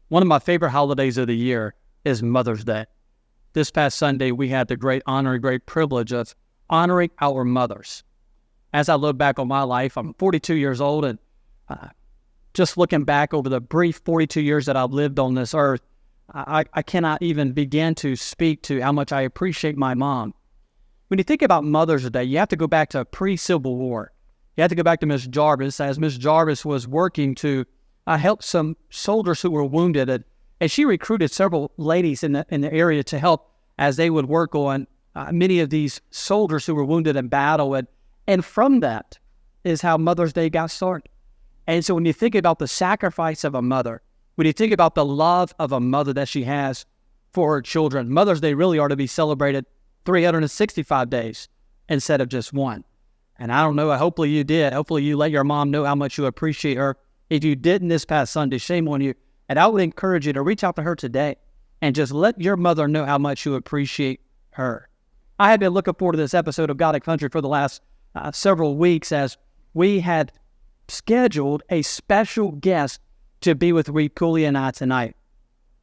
One of my favorite holidays of the year is Mother's Day. This past Sunday, we had the great honor and great privilege of honoring our mothers. As I look back on my life, I'm 42 years old, and just looking back over the brief 42 years that I've lived on this earth, I cannot even begin to speak to how much I appreciate my mom. When you think about Mother's Day, you have to go back to pre-Civil War. You have to go back to Miss Jarvis, as Miss Jarvis was working to help some soldiers who were wounded, and she recruited several ladies in the area to help as they would work on many of these soldiers who were wounded in battle, and from that is how Mother's Day got started. And so when you think about the sacrifice of a mother, when you think about the love of a mother that she has for her children, Mother's Day really ought to be celebrated 365 days instead of just one. And I don't know, hopefully you did. Hopefully you let your mom know how much you appreciate her. If you didn't this past Sunday, shame on you. And I would encourage you to reach out to her today and just let your mother know how much you appreciate her. I have been looking forward to this episode of God and Country for the last several weeks, as we had scheduled a special guest to be with Reed Cooley and I tonight.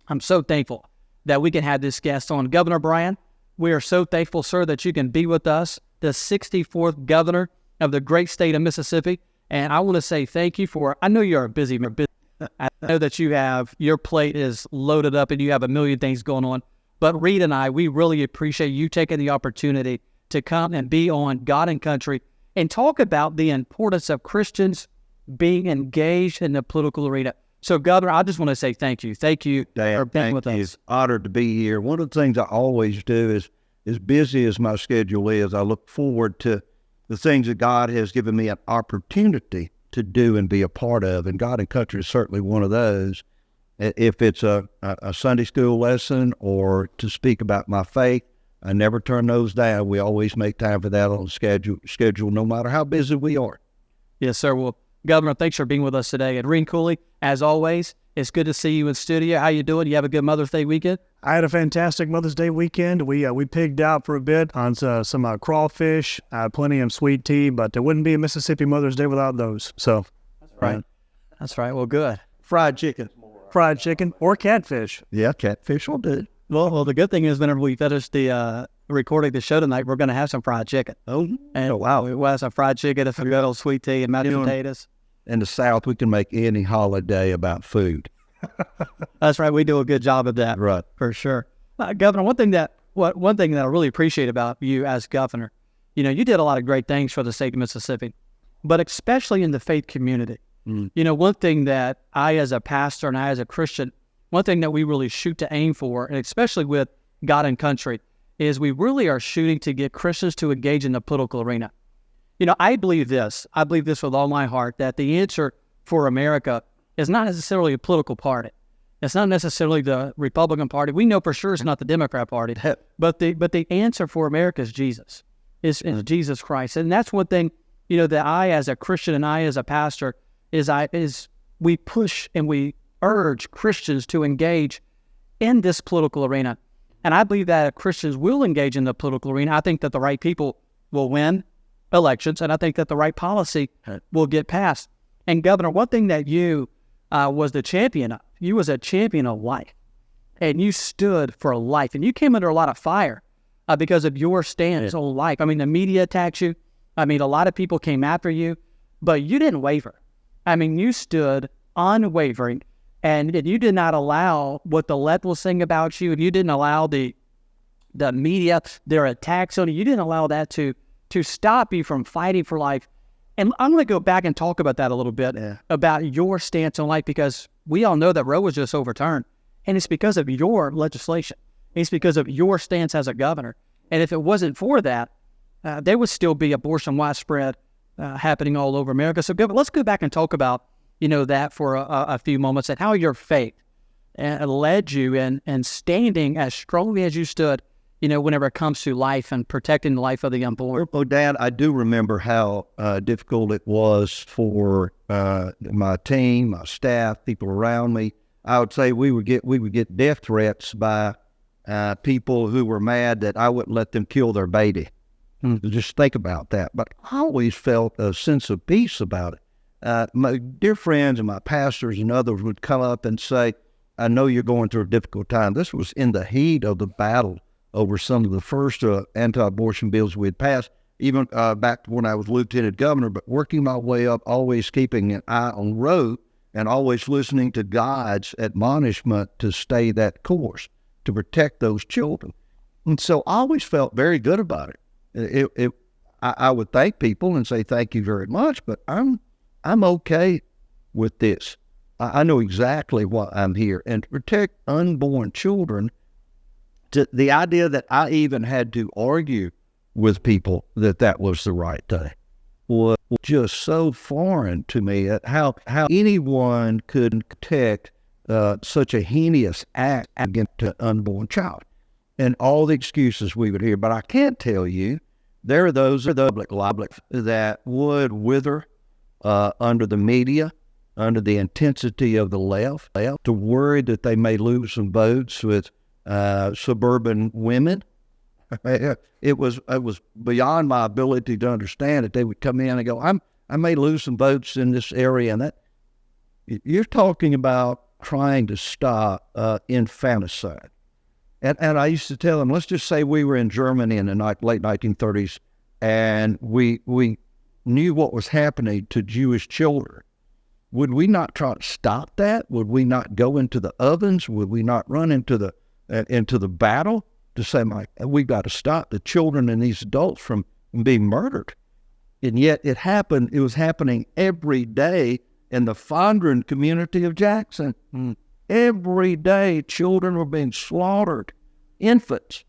I'm so thankful that we can have this guest on. Governor Bryant, we are so thankful, sir, that you can be with us, the 64th governor of the great state of Mississippi. And I want to say thank you I know you're a busy man. I know that your plate is loaded up and you have a million things going on. But Reed and I, we really appreciate you taking the opportunity to come and be on God and Country and talk about the importance of Christians being engaged in the political arena. So, Governor, I just want to say thank you. Thank you for being with us. It's honored to be here. One of the things I always do is, as busy as my schedule is, I look forward to the things that God has given me an opportunity to do and be a part of, and God and Country is certainly one of those. If it's a Sunday school lesson or to speak about my faith, I never turn those down. We always make time for that on the schedule, no matter how busy we are. Yes, sir. Well, Governor, thanks for being with us today. And Reed Cooley, as always, it's good to see you in studio. How you doing? You have a good Mother's Day weekend? I had a fantastic Mother's Day weekend. We pigged out for a bit on some crawfish, plenty of sweet tea, but there wouldn't be a Mississippi Mother's Day without those. So, that's right. That's right. Well, good. Fried chicken or catfish. Yeah, catfish will do. Well, the good thing is whenever we finish the recording the show tonight, we're going to have some fried chicken. Oh, wow. We'll have some fried chicken, some good old sweet tea and mashed potatoes. In the South, we can make any holiday about food. That's right. We do a good job of that. Right. For sure. Governor, one thing that I really appreciate about you as governor, you did a lot of great things for the state of Mississippi, but especially in the faith community. One thing that I as a pastor and I as a Christian, one thing that we really shoot to aim for, and especially with God and Country, is we really are shooting to get Christians to engage in the political arena. I believe this with all my heart, that the answer for America is not necessarily a political party. It's not necessarily the Republican Party. We know for sure it's not the Democrat Party, but the answer for America is Jesus, is Jesus Christ. And that's one thing, that I as a Christian and I as a pastor is we push and we urge Christians to engage in this political arena. And I believe that if Christians will engage in the political arena, I think that the right people will win elections, and I think that the right policy will get passed. And Governor, one thing that you was the champion of, you was a champion of life, and you stood for life, and you came under a lot of fire because of your stance on life. I mean, the media attacked you. I mean, a lot of people came after you, but you didn't waver. I mean, you stood unwavering, and you did not allow what the left will sing about you, and you didn't allow the media, their attacks on you. You didn't allow that to stop you from fighting for life. And I'm going to go back and talk about that a little bit, about your stance on life, because we all know that Roe was just overturned, and it's because of your legislation. It's because of your stance as a governor. And if it wasn't for that, there would still be abortion widespread happening all over America. So let's go back and talk about, that for a few moments, and how your faith led you in standing as strongly as you stood, whenever it comes to life and protecting the life of the unborn. Well, Dad, I do remember how difficult it was for my team, my staff, people around me. I would say we would get death threats by people who were mad that I wouldn't let them kill their baby. Just think about that. But I always felt a sense of peace about it. My dear friends and my pastors and others would come up and say, I know you're going through a difficult time. This was in the heat of the battle over some of the first anti-abortion bills we had passed, even back when I was lieutenant governor, but working my way up, always keeping an eye on the road and always listening to God's admonishment to stay that course, to protect those children. And so I always felt very good about it. I would thank people and say, thank you very much, but I'm okay with this. I know exactly why I'm here. And to protect unborn children, the idea that I even had to argue with people that was the right thing was just so foreign to me, at how anyone could protect such a heinous act against an unborn child. And all the excuses we would hear. But I can't tell you, there are those public that would wither under the media, under the intensity of the left, to worry that they may lose some votes with suburban women. It was beyond my ability to understand that they would come in and go, I may lose some votes in this area. And that you're talking about trying to stop infanticide. And I used to tell them, let's just say we were in Germany in the late 1930s, and we knew what was happening to Jewish children. Would we not try to stop that? Would we not go into the ovens? Would we not run into the battle to say, we've got to stop the children and these adults from being murdered? And yet it happened. It was happening every day in the Fondren community of Jackson. Every day, children were being slaughtered, infants.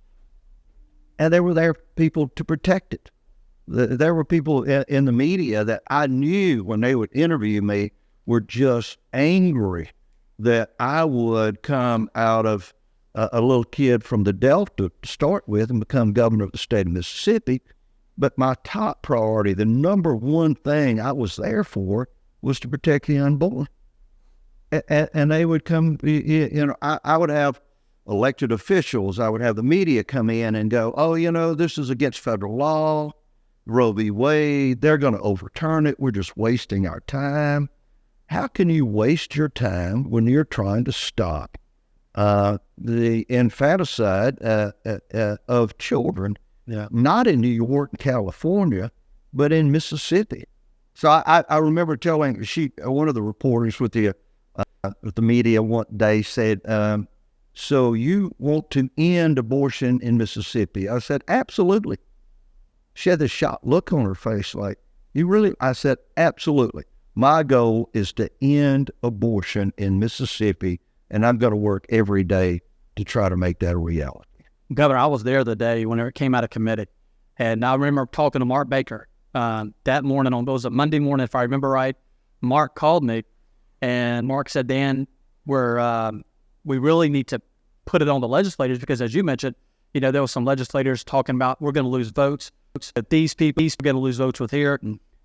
And there were people to protect it. There were people in the media that I knew when they would interview me were just angry that I would come out of a little kid from the Delta to start with and become governor of the state of Mississippi. But my top priority, the number one thing I was there for, was to protect the unborn. And they would come, I would have elected officials, I would have the media come in and go, this is against federal law, Roe v. Wade, they're going to overturn it, we're just wasting our time. How can you waste your time when you're trying to stop the infanticide of children, not in New York and California, but in Mississippi? So I remember telling one of the reporters with the media one day said, so you want to end abortion in Mississippi? I said, absolutely. She had this shocked look on her face like, you really? I said, absolutely. My goal is to end abortion in Mississippi, and I'm going to work every day to try to make that a reality. Governor, I was there the day when it came out of committee, and I remember talking to Mark Baker that morning, it was a Monday morning, if I remember right. Mark called me, and Mark said, Dan, we really need to put it on the legislators because, as you mentioned, there were some legislators talking about we're going to lose votes, that these people are going to lose votes with here.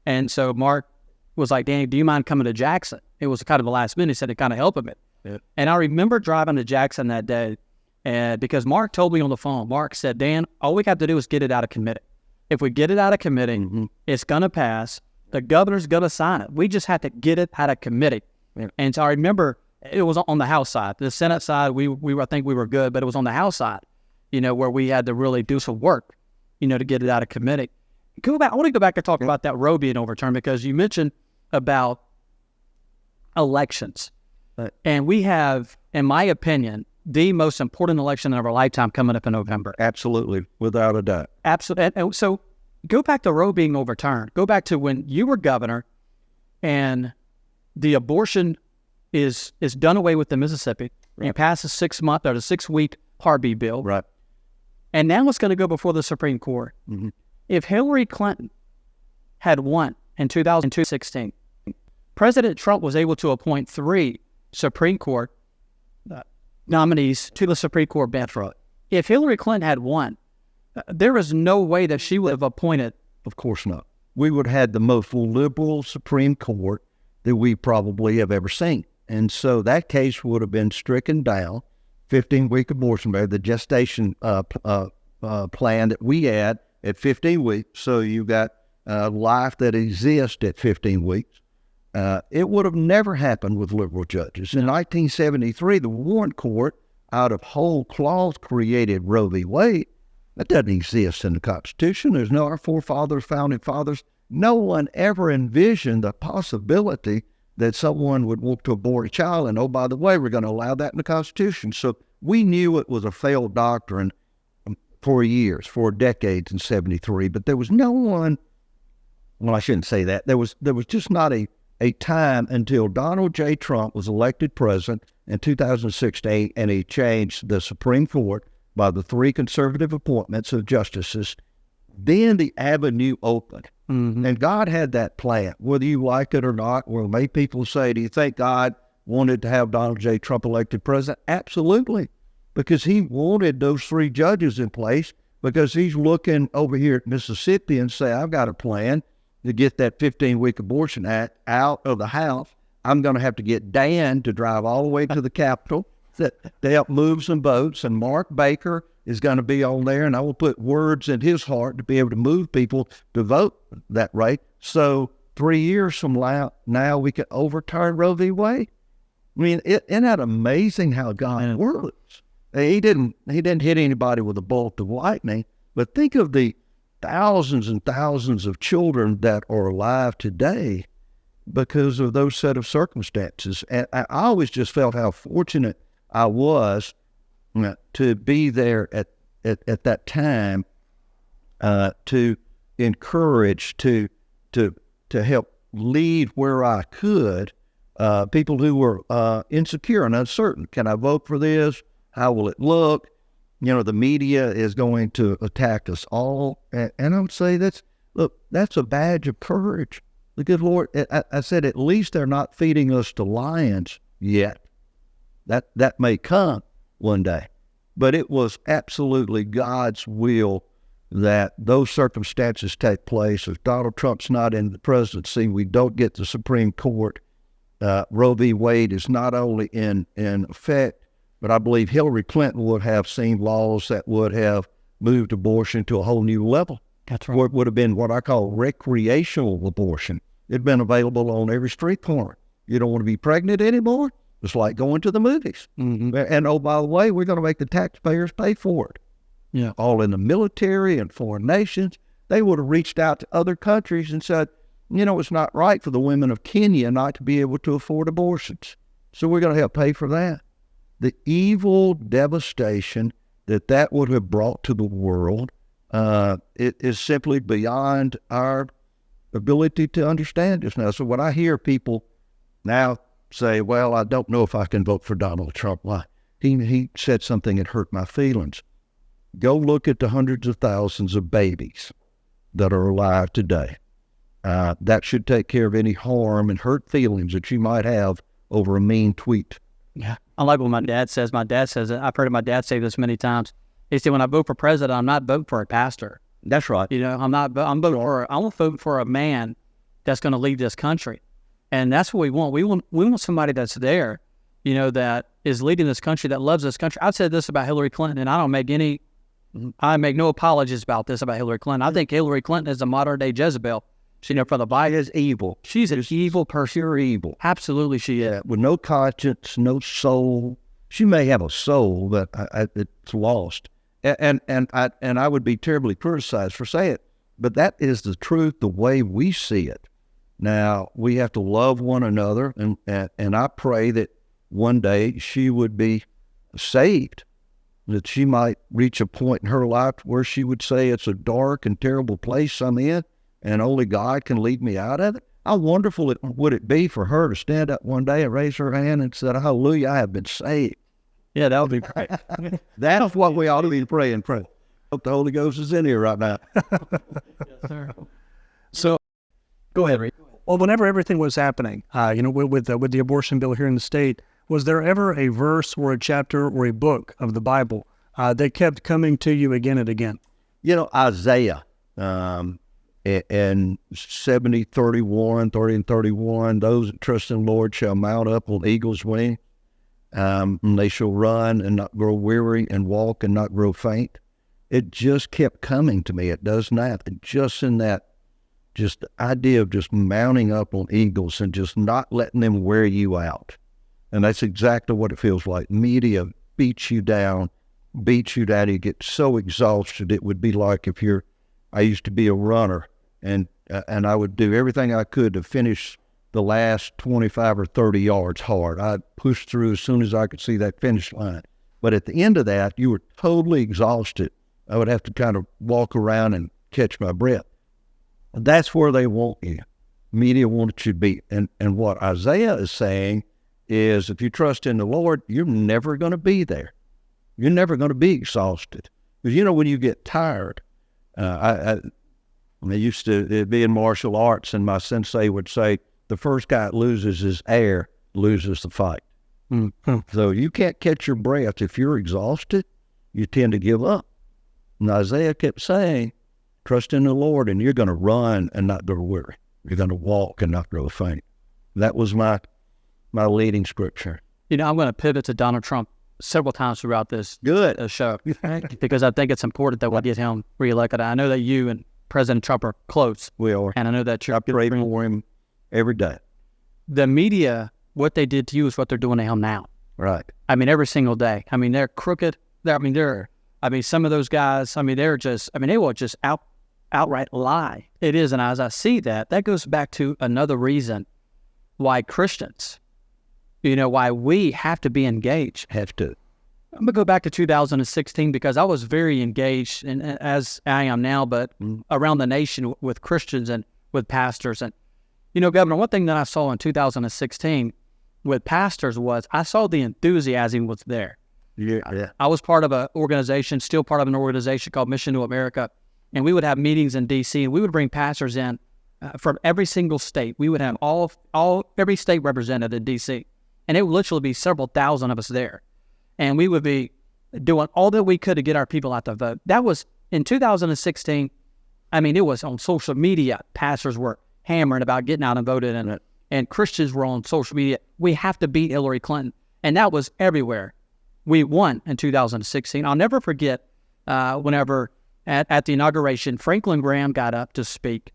And so Mark was like, Dan, do you mind coming to Jackson? It was kind of the last minute. He said to kind of help him. Yeah. And I remember driving to Jackson that day, and because Mark told me on the phone, Mark said, Dan, all we got to do is get it out of committee. If we get it out of committee, it's going to pass. The governor's going to sign it. We just have to get it out of committee. Yeah. And so I remember it was on the House side. The Senate side, I think we were good, but it was on the House side, where we had to really do some work, to get it out of committee. I want to go back and talk about that Roe being overturned because you mentioned about elections. Right. And we have, in my opinion, the most important election of our lifetime coming up in November. Absolutely, without a doubt. Absolutely. And so go back to Roe being overturned. Go back to when you were governor and the abortion is done away with in Mississippi. Right. You pass a 6-week Part B bill. Right. And now it's going to go before the Supreme Court. Mm-hmm. If Hillary Clinton had won in 2016, President Trump was able to appoint 3 Supreme Court nominees to the Supreme Court bench. Right. If Hillary Clinton had won, there is no way that she would have appointed. Of course not. We would have had the most liberal Supreme Court that we probably have ever seen. And so that case would have been stricken down, 15-week abortion, the gestation plan that we had at 15 weeks. So you got life that exists at 15 weeks. It would have never happened with liberal judges. In 1973, the Warren Court, out of whole cloth, created Roe v. Wade. That doesn't exist in the Constitution. There's no, our forefathers, founding fathers, no one ever envisioned the possibility that someone would want to abort a child, and, oh, by the way, we're going to allow that in the Constitution. So we knew it was a failed doctrine for years, for decades in 73, but there was no one, well, I shouldn't say that. There was just not a time until Donald J. Trump was elected president in 2016, and he changed the Supreme Court by the 3 conservative appointments of justices. Then the avenue opened. Mm-hmm. And God had that plan, whether you like it or not. Well, many people say, do you think God wanted to have Donald J. Trump elected president? Absolutely, because he wanted those 3 judges in place, because he's looking over here at Mississippi and say, I've got a plan to get that 15-week abortion act out of the House. I'm going to have to get Dan to drive all the way to the Capitol to help move some votes, and Mark Baker is going to be on there, and I will put words in his heart to be able to move people to vote that way. So 3 years from now we can overturn Roe v. Wade. I mean, isn't that amazing how God works? He didn't hit anybody with a bolt of lightning, but think of the thousands and thousands of children that are alive today because of those set of circumstances. And I always just felt how fortunate I was to be there at that time, to encourage, to help lead where I could, people who were insecure and uncertain. Can I vote for this? How will it look? You know, the media is going to attack us all. And I would say that's a badge of courage. The good Lord, I said, at least they're not feeding us to lions yet. That may come one day. But it was absolutely God's will that those circumstances take place. If Donald Trump's not in the presidency, we don't get the Supreme Court. Roe v. Wade is not only in effect, but I believe Hillary Clinton would have seen laws that would have moved abortion to a whole new level. That's right. Or it would have been what I call recreational abortion. It'd been available on every street corner. You don't want to be pregnant anymore? It's like going to the movies. Mm-hmm. And, oh, by the way, we're going to make the taxpayers pay for it. Yeah. All in the military and foreign nations. They would have reached out to other countries and said, you know, it's not right for the women of Kenya not to be able to afford abortions. So we're going to help pay for that. The evil devastation that would have brought to the world, it is simply beyond our ability to understand this now. So when I hear people now say, well, I don't know if I can vote for Donald Trump. Why? He said something that hurt my feelings. Go look at the hundreds of thousands of babies that are alive today. That should take care of any harm and hurt feelings that you might have over a mean tweet. Yeah. I like what my dad says. My dad says it. I've heard my dad say this many times. He said, when I vote for president, I'm not voting for a pastor. That's right. You know, I'm voting for a man that's going to lead this country. And that's what we want. We want somebody that's there, you know, that is leading this country, that loves this country. I've said this about Hillary Clinton, and I make no apologies about this about Hillary Clinton. I think Hillary Clinton is a modern day Jezebel. She, you know, for the Bible is evil. She's an evil person. Pure evil. Absolutely, she is. With no conscience, no soul. She may have a soul, but it's lost. And I would be terribly criticized for saying it, but that is the truth, the way we see it. Now, we have to love one another, and I pray that one day she would be saved, that she might reach a point in her life where she would say, it's a dark and terrible place I'm in, and only God can lead me out of it. How wonderful would it be for her to stand up one day and raise her hand and say, hallelujah, I have been saved. Yeah, that would be great. That's what we ought to be praying for. Hope the Holy Ghost is in here right now. Yes, sir. So, go ahead, Reed. Well, whenever everything was happening, you know, with the abortion bill here in the state, was there ever a verse or a chapter or a book of the Bible that kept coming to you again and again? You know, Isaiah, in 30 and 31, those that trust in the Lord shall mount up on eagle's wing. And they shall run and not grow weary, and walk and not grow faint. It just kept coming to me. It does not. Just in that just the idea of just mounting up on eagles and just not letting them wear you out. And that's exactly what it feels like. Media beats you down, you get so exhausted. It would be like I used to be a runner, and I would do everything I could to finish the last 25 or 30 yards hard. I'd push through as soon as I could see that finish line. But at the end of that, you were totally exhausted. I would have to kind of walk around and catch my breath. And that's where they want you. Media wants you to be. And what Isaiah is saying is, if you trust in the Lord, you're never going to be there. You're never going to be exhausted. Because, when you get tired, I used to be in martial arts, and my sensei would say, the first guy that loses his air loses the fight. Mm-hmm. So you can't catch your breath. If you're exhausted, you tend to give up. And Isaiah kept saying, trust in the Lord, and you're going to run and not grow weary. You're going to walk and not grow faint. That was my leading scripture. I'm going to pivot to Donald Trump several times throughout this show because I think it's important that we get him reelected. I know that you and President Trump are close. We are. And I know that you're... I pray for him every day. The media, what they did to you is what they're doing to him now. Right. Every single day. They're crooked. Some of those guys, they will just outright lie. It is, and as I see that goes back to another reason why Christians, why we have to be engaged. Have to. I'm going to go back to 2016 because I was very engaged, and as I am now, but around the nation with Christians and with pastors. And, Governor, one thing that I saw in 2016 with pastors was I saw the enthusiasm was there. Yeah. I was part of still part of an organization called Mission to America, and we would have meetings in D.C., and we would bring pastors in from every single state. We would have every state represented in D.C., and it would literally be several thousand of us there. And we would be doing all that we could to get our people out to vote. That was in 2016. It was on social media. Pastors were hammering about getting out and voting, and Christians were on social media. We have to beat Hillary Clinton. And that was everywhere. We won in 2016. I'll never forget whenever at the inauguration, Franklin Graham got up to speak.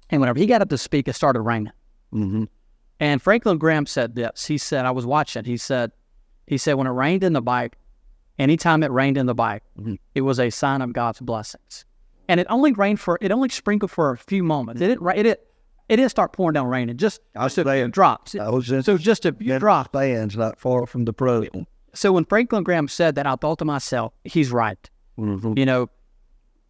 And whenever he got up to speak, it started raining. Mm-hmm. And Franklin Graham said this. He said, I was watching. He said, when it rained in the Bible, anytime it rained in the Bible, it was a sign of God's blessings. And it only sprinkled for a few moments. It didn't start pouring down rain. It just dropped. So just a few drops. Fans not far from the pro. So when Franklin Graham said that, I thought to myself, he's right. Mm-hmm.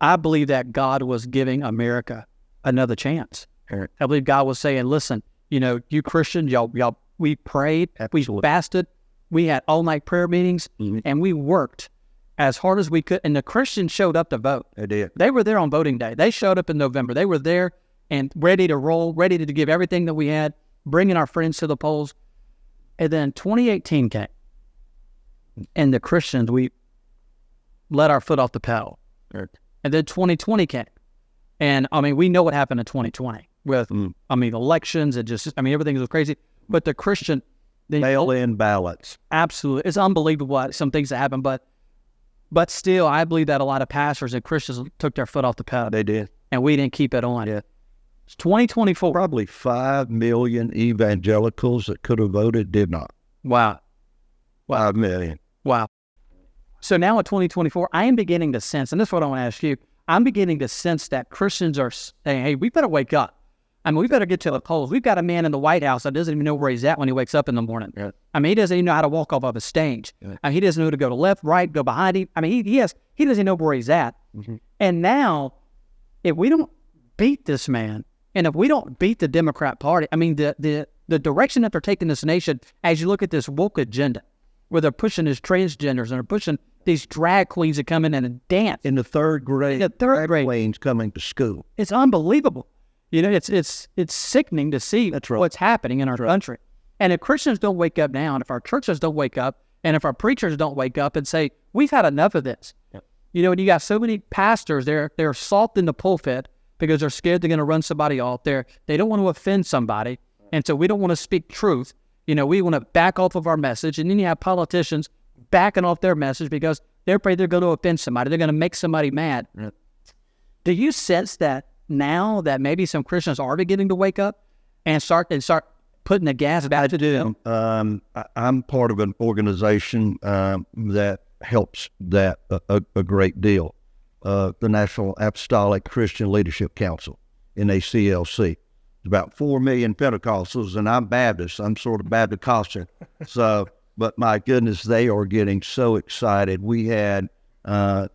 I believe that God was giving America another chance. Right. I believe God was saying, listen, you Christians, y'all, we prayed, we fasted, we had all-night prayer meetings, and we worked as hard as we could. And the Christians showed up to vote. They did. They were there on voting day. They showed up in November. They were there and ready to roll, ready to give everything that we had, bringing our friends to the polls. And then 2018 came. And the Christians, we let our foot off the pedal. Right. And then 2020 came. And, we know what happened in 2020 with, elections and just, everything was crazy. But the Christian... Mail-in ballots. Absolutely. It's unbelievable some things that happen. But still, I believe that a lot of pastors and Christians took their foot off the pedal. They did. And we didn't keep it on. Yeah. It's 2024. Probably 5 million evangelicals that could have voted did not. Wow. 5 million. Wow. So now in 2024, I am beginning to sense, and this is what I want to ask you, I'm beginning to sense that Christians are saying, hey, we better wake up. We better get to the polls. We've got a man in the White House that doesn't even know where he's at when he wakes up in the morning. Yeah. He doesn't even know how to walk off of a stage. Yeah. He doesn't know to go to left, right, go behind him. he doesn't know where he's at. Mm-hmm. And now, if we don't beat this man, and if we don't beat the Democrat Party, the direction that they're taking this nation, as you look at this woke agenda, where they're pushing these transgenders and they're pushing these drag queens that come in and dance. In the third grade. Drag queens coming to school. It's unbelievable. It's sickening to see what's happening in our country. And if Christians don't wake up now, and if our churches don't wake up, and if our preachers don't wake up and say, we've had enough of this. Yep. And you got so many pastors, they're soft in the pulpit because they're scared they're going to run somebody off there. They don't want to offend somebody. And so we don't want to speak truth. We want to back off of our message. And then you have politicians backing off their message because they're afraid they're going to offend somebody. They're going to make somebody mad. Yep. Do you sense that now that maybe some Christians are beginning to wake up and start putting the gas back to do? I'm part of an organization that helps that a great deal. The National Apostolic Christian Leadership Council, NACLC. It's about 4 million Pentecostals, and I'm Baptist. I'm sort of Baptist-Costal. So, but my goodness, they are getting so excited. We had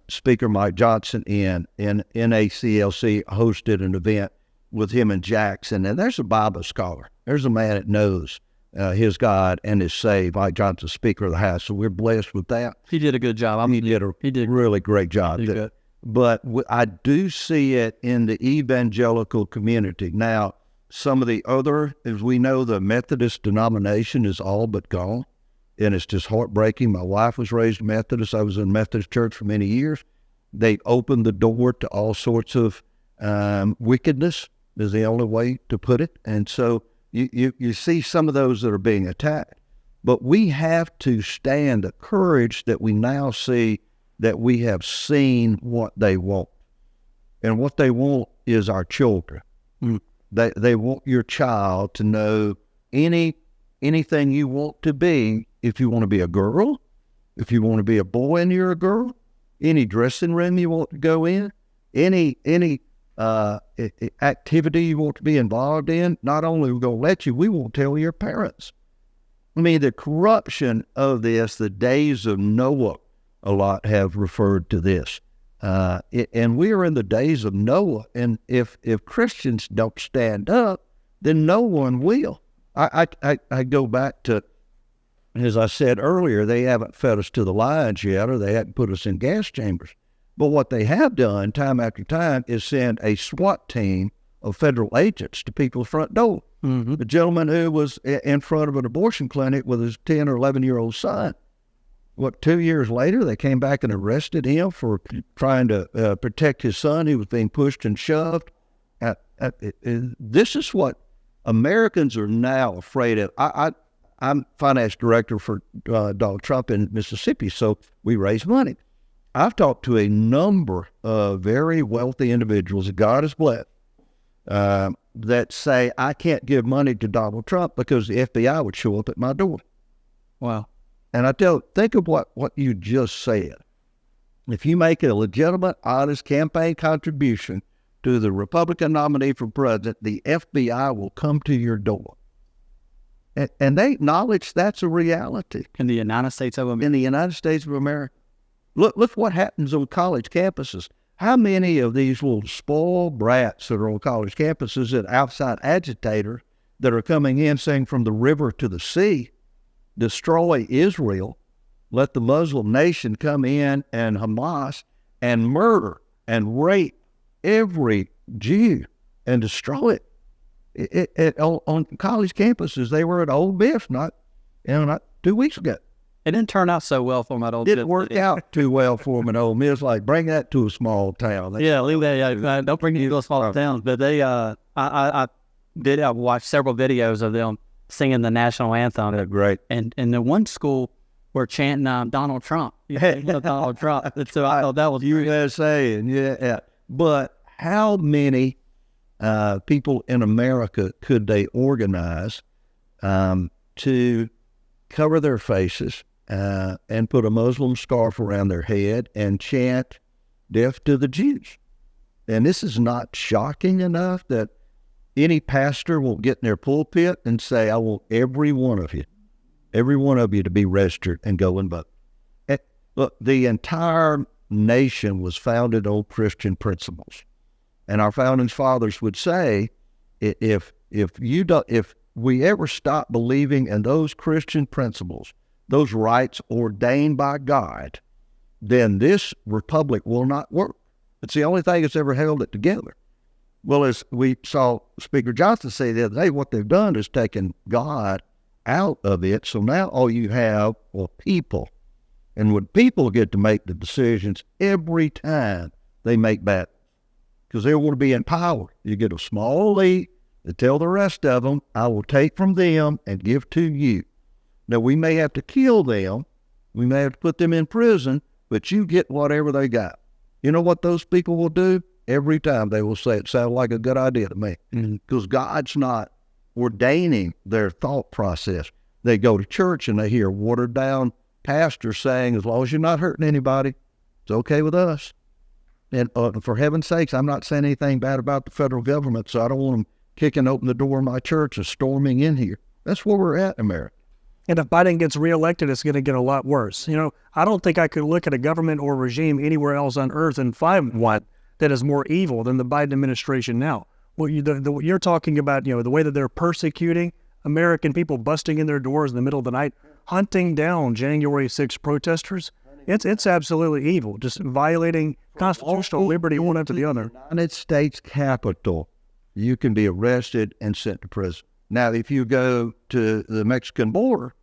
Speaker Mike Johnson in NACLC hosted an event with him and Jackson, and there's a Bible scholar. There's a man that knows his God and is saved. Mike Johnson, Speaker of the House, so we're blessed with that. He did a good job. He did a really great job. Good. But I do see it in the evangelical community. Now, some of the other, as we know, the Methodist denomination is all but gone, and it's just heartbreaking. My wife was raised Methodist. I was in Methodist church for many years. They opened the door to all sorts of wickedness, is the only way to put it. And so you see some of those that are being attacked. But we have to stand the courage that we now see that we have seen what they want. And what they want is our children. They want your child to know anything you want to be. If you want to be a girl, if you want to be a boy and you're a girl, any dressing room you want to go in, any activity you want to be involved in, not only are we going to let you, we won't tell your parents. I mean, the corruption of this, the days of Noah, a lot have referred to this. And we are in the days of Noah, and if Christians don't stand up, then no one will. I go back to, as I said earlier, they haven't fed us to the lions yet, or they haven't put us in gas chambers. But what they have done time after time is send a SWAT team of federal agents to people's front door. Mm-hmm. The gentleman who was in front of an abortion clinic with his 10 or 11-year-old son. 2 years later, they came back and arrested him for trying to protect his son. He was being pushed and shoved. This is what Americans are now afraid of. I'm finance director for Donald Trump in Mississippi, so we raise money. I've talked to a number of very wealthy individuals that God has blessed that say, I can't give money to Donald Trump because the FBI would show up at my door. Wow. And think of what you just said. If you make a legitimate, honest campaign contribution to the Republican nominee for president, the FBI will come to your door. And they acknowledge that's a reality. In the United States of America. In the United States of America. Look what happens on college campuses. How many of these little spoiled brats that are on college campuses and outside agitators that are coming in saying from the river to the sea, destroy Israel, let the Muslim nation come in and Hamas and murder and rape every Jew and destroy it. On college campuses, they were at Ole Miss not 2 weeks ago. It didn't turn out so well for them at Ole Miss. It didn't work out too well for them at Ole Miss. Like, bring that to a small town. Leave that. Yeah, don't bring it to a small town. But they, I watched several videos of them singing the national anthem. They're great. And the one school were chanting Donald Trump. Donald Trump. And so I thought that was USA. And yeah. But how many people in America could they organize to cover their faces and put a Muslim scarf around their head and chant death to the Jews? And this is not shocking enough that any pastor will get in their pulpit and say, I want every one of you to be registered and go and vote. Look, the entire nation was founded on Christian principles. And our founding fathers would say, if we ever stop believing in those Christian principles, those rights ordained by God, then this republic will not work. It's the only thing that's ever held it together. Well, as we saw Speaker Johnson say the other day, what they've done is taken God out of it. So now all you have are people. And when people get to make the decisions every time they make bad, because they want to be in power. You get a small elite to tell the rest of them, I will take from them and give to you. Now, we may have to kill them. We may have to put them in prison, but you get whatever they got. You know what those people will do? every time they will say it sounded like a good idea to me, because God's not ordaining their thought process. They go to church and they hear watered down pastors saying, as long as you're not hurting anybody, it's okay with us. And for heaven's sakes, I'm not saying anything bad about the federal government, so I don't want them kicking open the door of my church and storming in here. That's where we're at in America. And if Biden gets reelected, it's going to get a lot worse. I don't think I could look at a government or regime anywhere else on earth and find one that is more evil than the Biden administration now. What you're talking about, the way that they're persecuting American people, busting in their doors in the middle of the night, hunting down January 6th protesters, it's absolutely evil, just violating constitutional liberty one after the other. United States Capitol, you can be arrested and sent to prison. Now, if you go to the Mexican border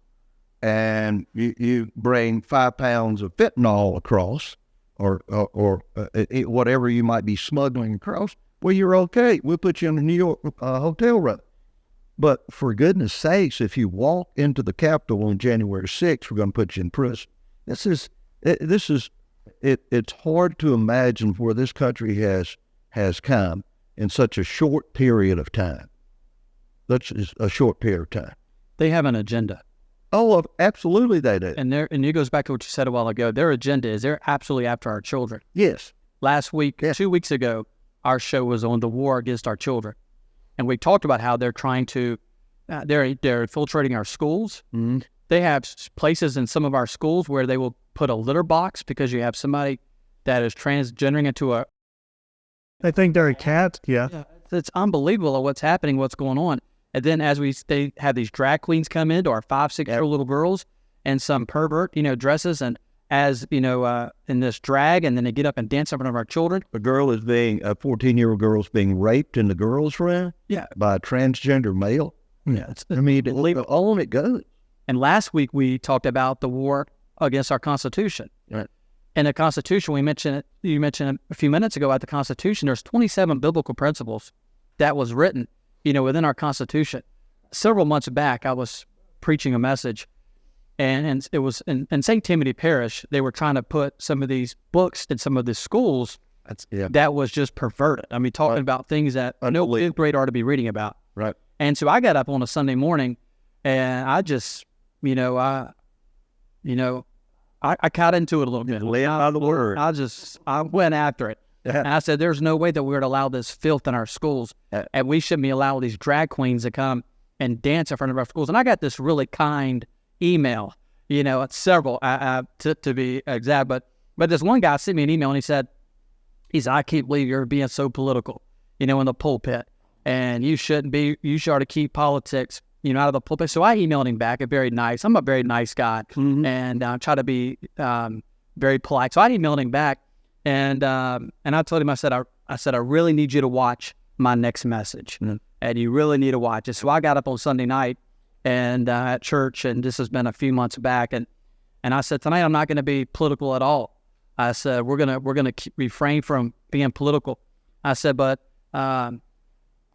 and you bring 5 pounds of fentanyl across, or whatever you might be smuggling across, well, you're okay. We'll put you in a New York hotel room. But for goodness sakes, if you walk into the Capitol on January 6th, we're going to put you in prison. It's hard to imagine where this country has come in such a short period of time. That's a short period of time. They have an agenda. Oh, absolutely they do. And it goes back to what you said a while ago. Their agenda is they're absolutely after our children. Yes. Last week, 2 weeks ago, our show was on the war against our children. And we talked about how they're trying to, they're infiltrating our schools. Mm-hmm. They have places in some of our schools where they will put a litter box because you have somebody that is transgendering into a... They think they're a cat, yeah. It's unbelievable what's happening, what's going on. And then they have these drag queens come in to our 5-6-year-old little girls and some pervert, dresses and in this drag, and then they get up and dance in front of our children. A 14-year-old girl is being raped in the girls' room by a transgender male. Yeah, on it goes. And last week we talked about the war against our Constitution. Right. And the Constitution, you mentioned a few minutes ago about the Constitution, there's 27 biblical principles that was written, within our Constitution. Several months back, I was preaching a message, and it was in St. Timothy Parish. They were trying to put some of these books in some of the schools that was just perverted. I mean, talking about things that no fifth grade ought to be reading about. Right. And so I got up on a Sunday morning, and I just, I caught into it a little bit. Lay out the word. I went after it. And I said, there's no way that we're to allow this filth in our schools. And we shouldn't be allowing these drag queens to come and dance in front of our schools. And I got this really kind email, it's several to be exact. But this one guy sent me an email and he said, I can't believe you're being so political, in the pulpit. And you should to keep politics, out of the pulpit. So I emailed him back, I'm a very nice guy, and try to be very polite. So I emailed him back, and I told him, I said, I really need you to watch my next message, and you really need to watch it. So I got up on Sunday night and at church, and this has been a few months back, and I said, tonight I'm not going to be political at all. I said, we're gonna refrain from being political. I said, but I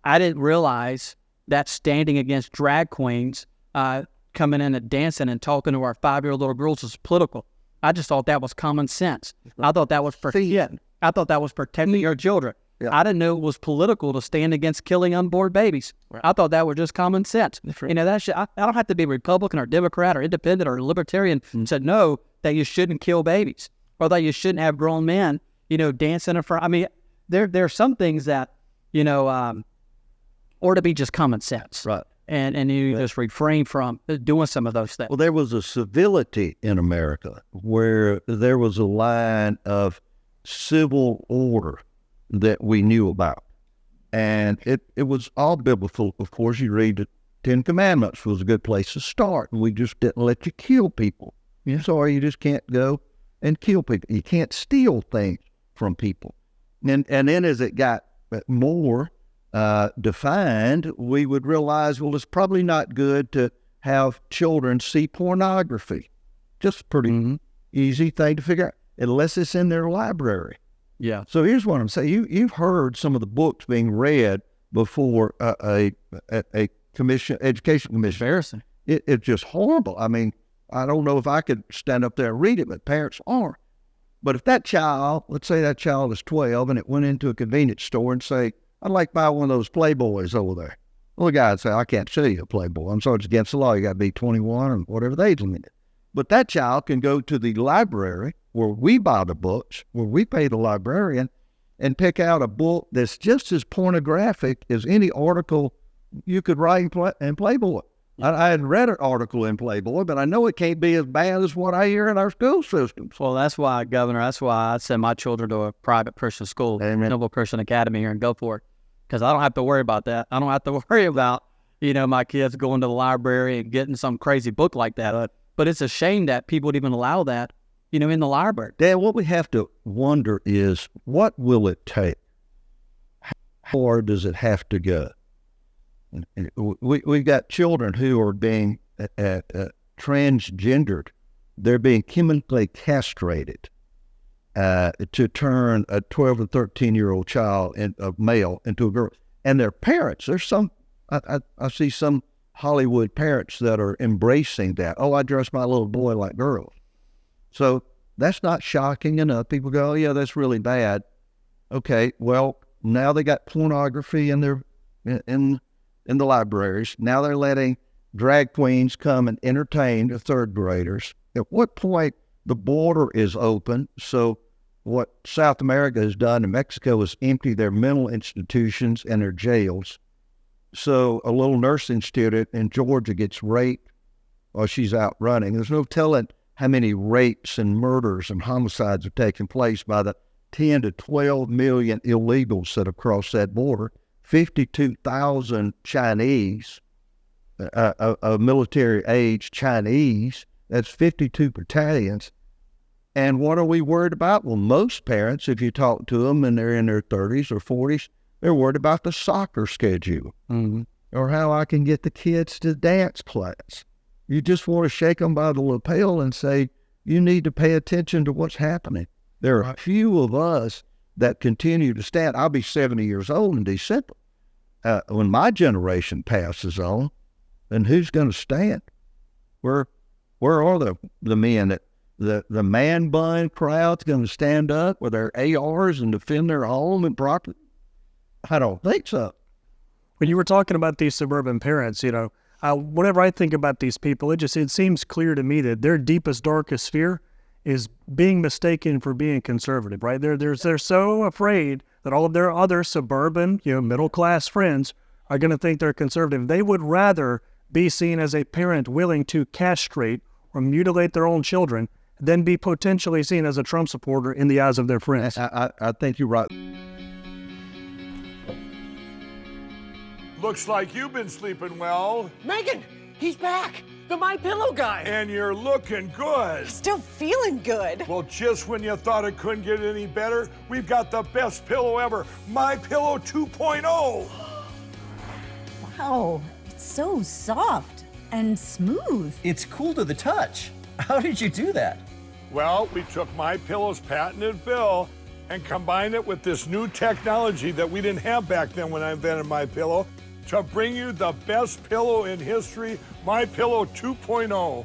didn't realize that standing against drag queens, coming in and dancing and talking to our 5-year-old little girls was political. I just thought that was common sense. I thought that was protecting our children. Yeah. I didn't know it was political to stand against killing unborn babies. Right. I thought that was just common sense. Right. I don't have to be Republican or Democrat or Independent or Libertarian to know that you shouldn't kill babies or that you shouldn't have grown men, dancing in front. I mean, there are some things that, or to be just common sense. Right. And you just refrain from doing some of those things. Well, there was a civility in America where there was a line of civil order that we knew about. And it was all biblical. Of course, you read the Ten Commandments was a good place to start. We just didn't let you kill people. Yeah. Sorry, you just can't go and kill people. You can't steal things from people. And then as it got more defined, we would realize, well, it's probably not good to have children see pornography. Just a pretty easy thing to figure out, unless it's in their library. Yeah. So here's what I'm saying. You've heard some of the books being read before a education commission. Embarrassing. It's just horrible. I mean, I don't know if I could stand up there and read it, but parents are. But if that child, let's say that child is 12 and it went into a convenience store and say, I'd like to buy one of those Playboys over there. Well, the guy would say, I can't sell you a Playboy. I'm sorry, it's against the law. You got to be 21 or whatever the age limit is. But that child can go to the library where we buy the books, where we pay the librarian, and pick out a book that's just as pornographic as any article you could write in Playboy. I hadn't read an article in Playboy, but I know it can't be as bad as what I hear in our school systems. Well, that's why, Governor, that's why I send my children to a private Christian school, Noble Christian Academy here in Gulfport, because I don't have to worry about that. I don't have to worry about, my kids going to the library and getting some crazy book like that. But it's a shame that people would even allow that, in the library. Dad, what we have to wonder is, what will it take? How far does it have to go? We've got children who are being transgendered. They're being chemically castrated to turn a 12 or 13-year-old child, a male, into a girl. And their parents, there's some, I see some Hollywood parents that are embracing that. Oh, I dress my little boy like girls. So that's not shocking enough. People go, oh, yeah, that's really bad. Okay, well, now they got pornography in the libraries. Now they're letting drag queens come and entertain the third graders. At what point the border is open? So what South America has done and Mexico is empty their mental institutions and their jails. So a little nursing student in Georgia gets raped while she's out running. There's no telling how many rapes and murders and homicides are taking place by the 10 to 12 million illegals that have crossed that border. 52,000 Chinese, military age Chinese, that's 52 battalions. And what are we worried about? Well, most parents, if you talk to them and they're in their 30s or 40s, they're worried about the soccer schedule or how I can get the kids to dance class. You just want to shake them by the lapel and say, you need to pay attention to what's happening. There are a few of us that continue to stand. I'll be 70 years old in December. When my generation passes on, then who's going to stand? Where are the men that the man bun crowd's going to stand up with their ARs and defend their home and property? I don't think so. When you were talking about these suburban parents, whenever I think about these people, it seems clear to me that their deepest, darkest fear is being mistaken for being conservative, right? They're so afraid that all of their other suburban, middle-class friends are going to think they're conservative. They would rather be seen as a parent willing to castrate or mutilate their own children than be potentially seen as a Trump supporter in the eyes of their friends. I think you're right. Looks like you've been sleeping well. Megan, he's back. The My Pillow guy. And you're looking good. Still feeling good. Well, just when you thought it couldn't get any better, we've got the best pillow ever, My Pillow 2.0. Wow, it's so soft and smooth. It's cool to the touch. How did you do that? Well, we took My Pillow's patented fill and combined it with this new technology that we didn't have back then when I invented My Pillow to bring you the best pillow in history, My Pillow 2.0.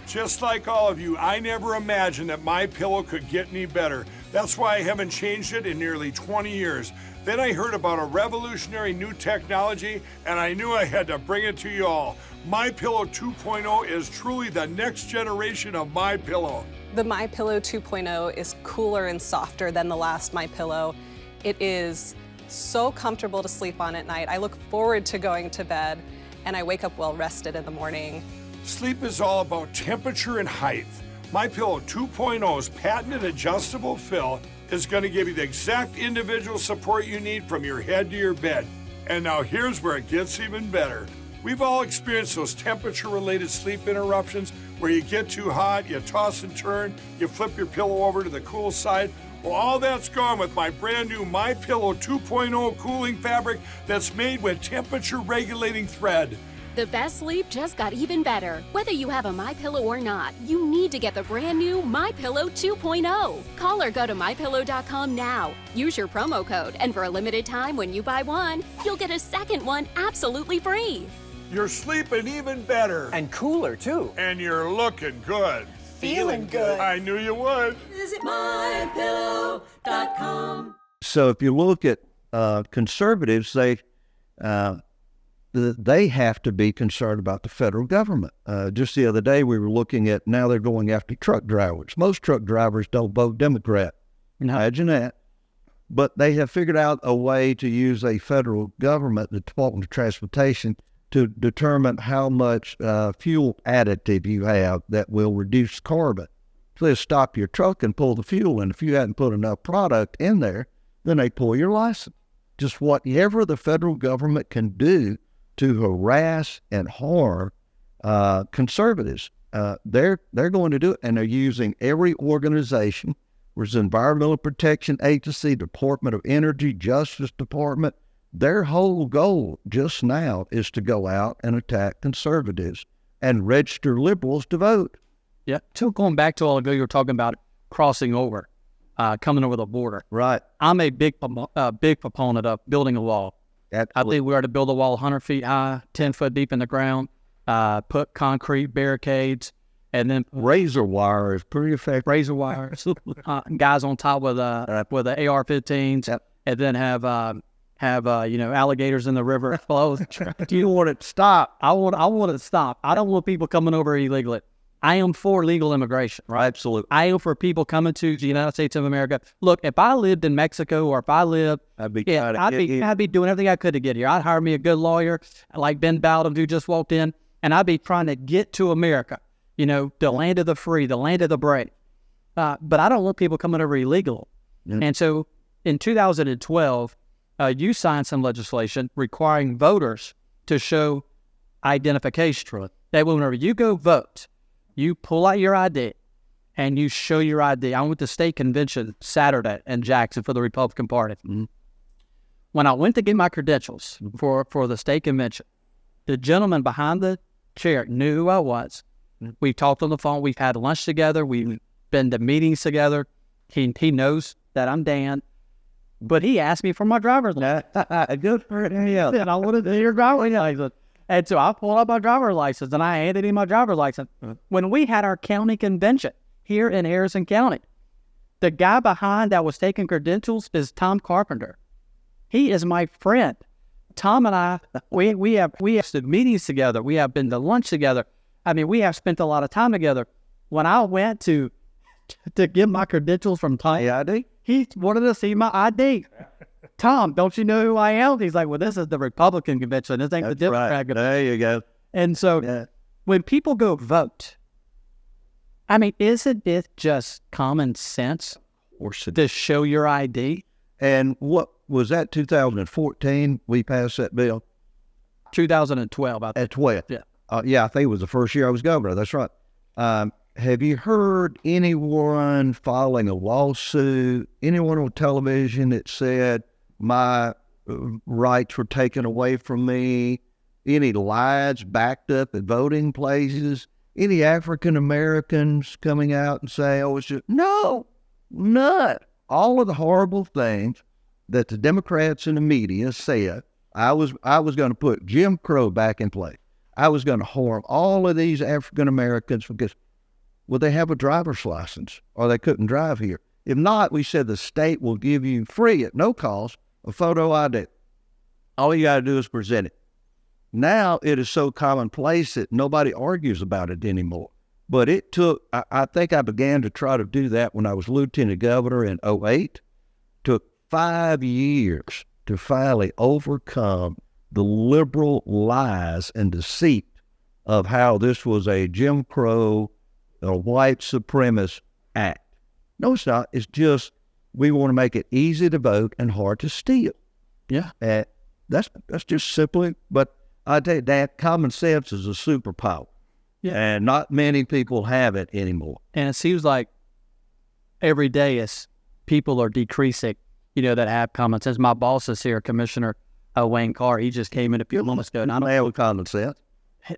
Just like all of you, I never imagined that My Pillow could get any better. That's why I haven't changed it in nearly 20 years. Then I heard about a revolutionary new technology, and I knew I had to bring it to you all. My Pillow 2.0 is truly the next generation of My Pillow. The My Pillow 2.0 is cooler and softer than the last My Pillow. It is so comfortable to sleep on at night. I look forward to going to bed, and I wake up well rested in the morning. Sleep is all about temperature and height. My Pillow 2.0's patented adjustable fill is going to give you the exact individual support you need from your head to your bed. And now here's where it gets even better. We've all experienced those temperature-related sleep interruptions where you get too hot, you toss and turn, you flip your pillow over to the cool side. Well, all that's gone with my brand new My Pillow 2.0 cooling fabric that's made with temperature-regulating thread. The best sleep just got even better. Whether you have a MyPillow or not, you need to get the brand new MyPillow 2.0. Call or go to MyPillow.com now. Use your promo code, and for a limited time when you buy one, you'll get a second one absolutely free. You're sleeping even better. And cooler, too. And you're looking good. feeling good. I knew you would. Visit mypillow.com. So if you look at conservatives, they have to be concerned about the federal government. Just the other day, we were looking at, now they're going after truck drivers. Most truck drivers don't vote Democrat. Imagine that. But they have figured out a way to use a federal government, the Department of Transportation, to determine how much fuel additive you have that will reduce carbon. So they stop your truck and pull the fuel, and if you hadn't put enough product in there, then they pull your license. Just whatever the federal government can do to harass and harm conservatives, they're going to do it, and they're using every organization. There's Environmental Protection Agency, Department of Energy, Justice Department. Their whole goal just now is to go out and attack conservatives and register liberals to vote. Yeah. So going back to all ago, you were talking about crossing over, coming over the border. Right. I'm a big proponent of building a wall. Absolutely. I think we are to build a wall 100 feet high, 10 foot deep in the ground, put concrete barricades, and then Razor wire is pretty effective. razor wires, guys on top with the AR-15s, Yep. and then have alligators in the river. Do you want it to stop? I want it to stop. I don't want people coming over illegally. I am for legal immigration. Right. Absolutely. I am for people coming to the United States of America. Look, if I lived in Mexico or if I lived, I'd be doing everything I could to get here. I'd hire me a good lawyer like Ben Bowden, who just walked in, and I'd be trying to get to America. The land of the free, the land of the brave. But I don't want people coming over illegal. Yeah. And so in 2012, you signed some legislation requiring voters to show identification. That whenever you go vote, you pull out your ID and you show your ID. I went to state convention Saturday in Jackson for the Republican Party. Mm-hmm. When I went to get my credentials for the state convention, the gentleman behind the chair knew who I was. We've talked on the phone. We've had lunch together. We've been to meetings together. He knows that I'm Dan. But he asked me for my driver's license. Good for him. And I wanted to hear your driver's license. And so I pulled out my driver's license and I handed him my driver's license. When we had our county convention here in Harrison County, the guy behind that was taking credentials is Tom Carpenter. He is my friend. Tom and I, we have stood meetings together. We have been to lunch together. I mean, we have spent a lot of time together. When I went to get my credentials from Tom, ID? he wanted to see my ID. Tom, don't you know who I am? He's like, well, this is the Republican convention. This ain't the Democrat convention. There you go. And so when people go vote, I mean, isn't it just common sense to show your ID? And what was that, 2014? We passed that bill? 2012. At 12. Yeah. I think it was the first year I was governor. That's right. Have you heard anyone filing a lawsuit, anyone on television that said my rights were taken away from me? Any lies backed up at voting places? Any African Americans coming out and say, oh, it's just, no, none. All of the horrible things that the Democrats and the media said, I was going to put Jim Crow back in place. I was going to harm all of these African Americans because, well, they have a driver's license or they couldn't drive here. If not, we said the state will give you free at no cost a photo ID. All you got to do is present it. Now it is so commonplace that nobody argues about it anymore. But it took, I think I began to try to do that when I was lieutenant governor in 2008. Took 5 years to finally overcome the liberal lies and deceit of how this was a Jim Crow, a white supremacist act. No, it's not. It's just we want to make it easy to vote and hard to steal. Yeah. And that's just simply, but I tell you, that common sense is a superpower. Yeah. And not many people have it anymore. And it seems like every day as people are decreasing, that have common sense. My boss is here, Commissioner Wayne Carr. He just came in a few moments ago. And I don't have common sense.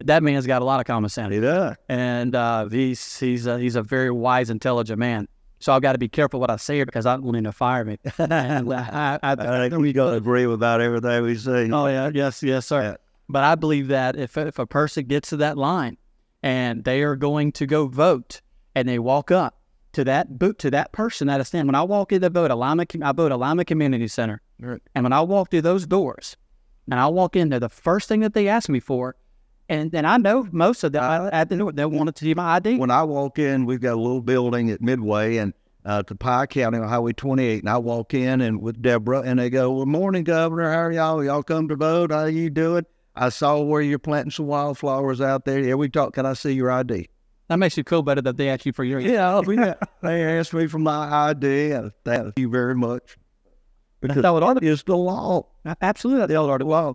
That man's got a lot of common sense. He does. And he's a very wise, intelligent man. So I've got to be careful what I say here because I don't want him to fire me. I think we got to agree with about everything we say. Oh, yeah. Yes, sir. Yeah. But I believe that if a person gets to that line and they are going to go vote and they walk up to that person at a stand. When I walk in to vote, I vote at Lima Community Center. Right. And when I walk through those doors, and I walk in there, the first thing that they ask me for, and I know most of them at the door, they wanted to see my ID. When I walk in, we've got a little building at Midway and to Pike County on Highway 28, and I walk in and with Deborah, and they go, "Well, morning, Governor. How are y'all? Y'all come to vote? How you doing? I saw where you're planting some wildflowers out there. Yeah, we talk. Can I see your ID?" That makes you feel better that they ask you for your ID. Yeah, they asked me for my ID, and thank you very much. Because that is the law. Absolutely, the old law.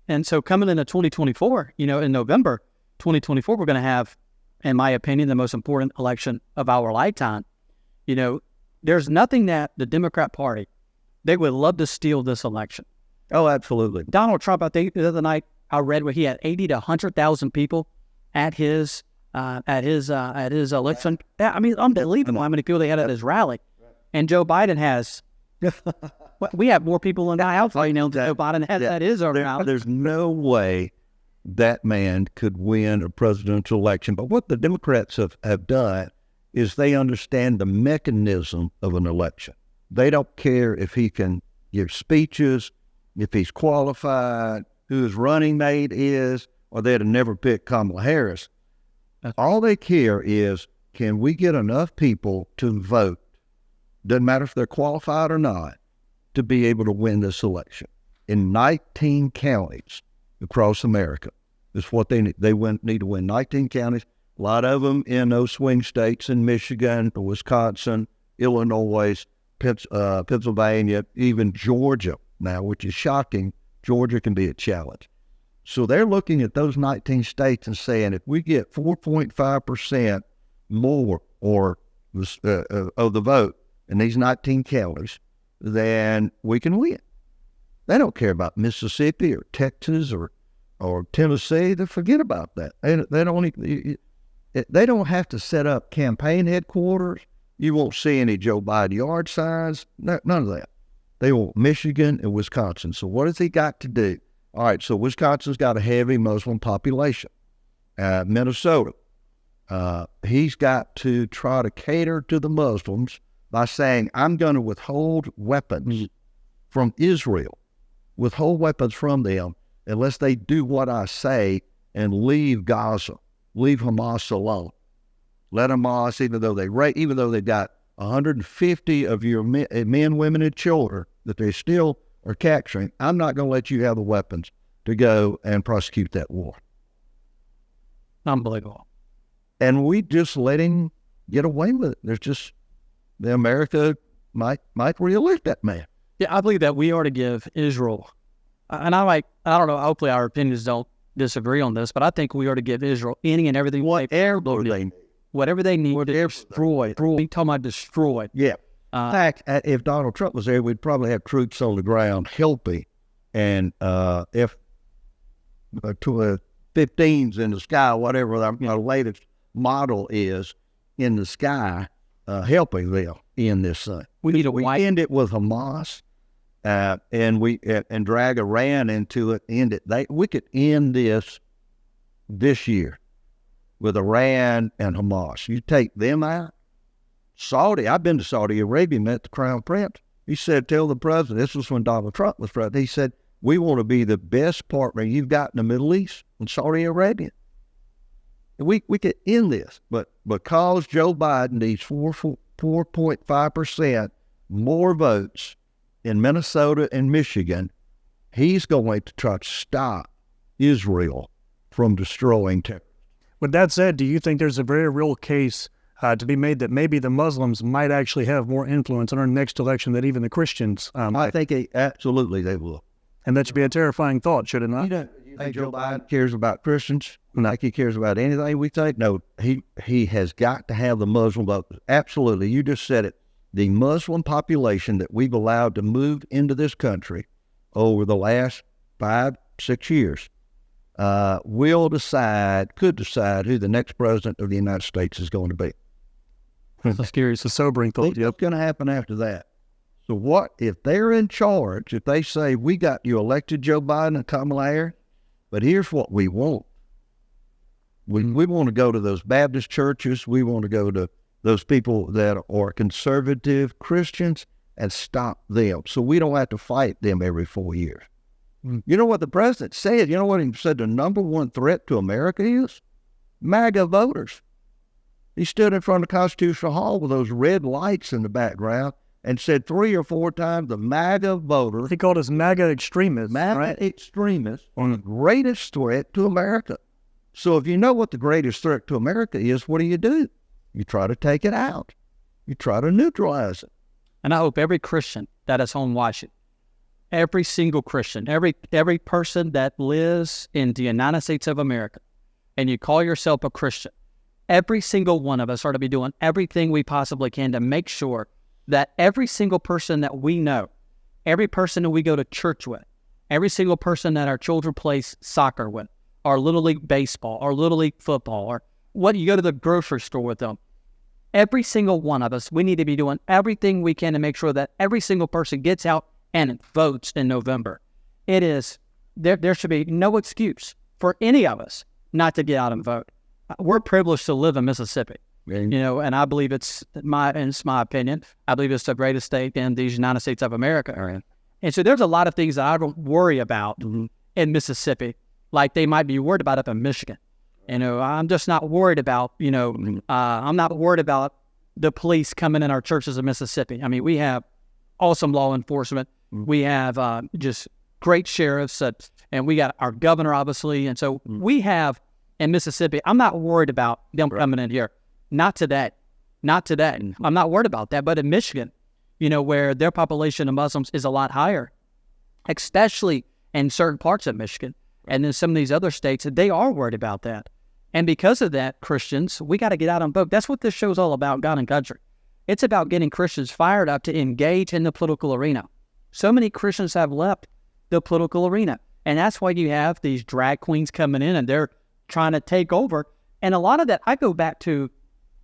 And so coming into 2024, in November 2024, we're going to have, in my opinion, the most important election of our lifetime. There's nothing that the Democrat Party, they would love to steal this election. Oh, absolutely. Donald Trump, I think the other night I read where he had 80 to 100,000 people at his election. Yeah, I mean, unbelievable how many people they had at his rally. And Joe Biden has. We have more people in the house, than Joe Biden has at his rally. There's no way that man could win a presidential election. But what the Democrats have done is they understand the mechanism of an election. They don't care if he can give speeches, if he's qualified, who his running mate is, or they'd have never picked Kamala Harris. All they care is, can we get enough people to vote, doesn't matter if they're qualified or not, to be able to win this election. In 19 counties across America is what they need. They need to win 19 counties, a lot of them in those swing states in Michigan, Wisconsin, Illinois, Pennsylvania, even Georgia now, which is shocking. Georgia can be a challenge. So they're looking at those 19 states and saying, if we get 4.5% more of the vote in these 19 counties, then we can win. They don't care about Mississippi or Texas or Tennessee. They forget about that. They don't have to set up campaign headquarters. You won't see any Joe Biden yard signs. None of that. They want Michigan and Wisconsin. So what has he got to do? All right, so Wisconsin's got a heavy Muslim population. Minnesota, he's got to try to cater to the Muslims by saying, I'm going to withhold weapons from Israel, withhold weapons from them, unless they do what I say and leave Gaza, leave Hamas alone. Let Hamas, even though they've got 150 of your men, women, and children that they still are capturing, I'm not going to let you have the weapons to go and prosecute that war. Unbelievable. And we just let him get away with it. There's just, America might re-elect that man. Yeah, I believe that we are to give Israel, and I don't know, hopefully our opinions don't disagree on this, but I think we are to give Israel any and everything. Whatever they need to destroy. We talking about destroy. Yeah. In fact, if Donald Trump was there, we'd probably have troops on the ground helping, and F-15s in the sky, whatever our latest model is in the sky, helping them in this thing. We end it with Hamas, and drag Iran into it. End it. We could end this year with Iran and Hamas. You take them out. I've been to Saudi Arabia, met the Crown Prince. He said, tell the president, this was when Donald Trump was president, he said, we want to be the best partner you've got in the Middle East and Saudi Arabia. We could end this, but because Joe Biden needs 4.5% more votes in Minnesota and Michigan, he's going to try to stop Israel from destroying terrorists. With that said, do you think there's a very real case to be made that maybe the Muslims might actually have more influence in our next election than even the Christians? I think absolutely they will. And that should be a terrifying thought, should it not? You think Joe Biden cares about Christians? Like he cares about anything we think? No, he has got to have the Muslim vote. Absolutely. You just said it. The Muslim population that we've allowed to move into this country over the last 5-6 years could decide who the next president of the United States is going to be. That's scary. It's a sobering thought. What's going to happen after that? So what if they're in charge, if they say, we got you elected, Joe Biden and Kamala Harris, but here's what we want. We want to go to those Baptist churches. We want to go to those people that are conservative Christians and stop them so we don't have to fight them every 4 years. You know what the president said? You know what he said the number one threat to America is? MAGA voters. He stood in front of Constitutional Hall with those red lights in the background and said 3 or 4 times the MAGA voters. He called us MAGA extremists. MAGA extremists are the greatest threat to America. So if you know what the greatest threat to America is, what do? You try to take it out. You try to neutralize it. And I hope every Christian that is home watching, every single Christian, every person that lives in the United States of America, and you call yourself a Christian, every single one of us are to be doing everything we possibly can to make sure that every single person that we know, every person that we go to church with, every single person that our children play soccer with, or Little League baseball, or Little League football, or what you go to the grocery store with them, every single one of us, we need to be doing everything we can to make sure that every single person gets out and votes in November. There should be no excuse for any of us not to get out and vote. We're privileged to live in Mississippi, and I believe it's my opinion, I believe it's the greatest state in the United States of America. And so there's a lot of things that I don't worry about in Mississippi, like they might be worried about up in Michigan. I'm just not worried about, I'm not worried about the police coming in our churches in Mississippi. I mean, we have awesome law enforcement. We have just great sheriffs, and we got our governor, obviously. And so we have in Mississippi, I'm not worried about them coming in here. Not today. I'm not worried about that. But in Michigan, where their population of Muslims is a lot higher, especially in certain parts of Michigan, and then some of these other states, they are worried about that. And because of that, Christians, we got to get out and vote. That's what this show's all about, God and Country. It's about getting Christians fired up to engage in the political arena. So many Christians have left the political arena. And that's why you have these drag queens coming in and they're trying to take over. And a lot of that, I go back to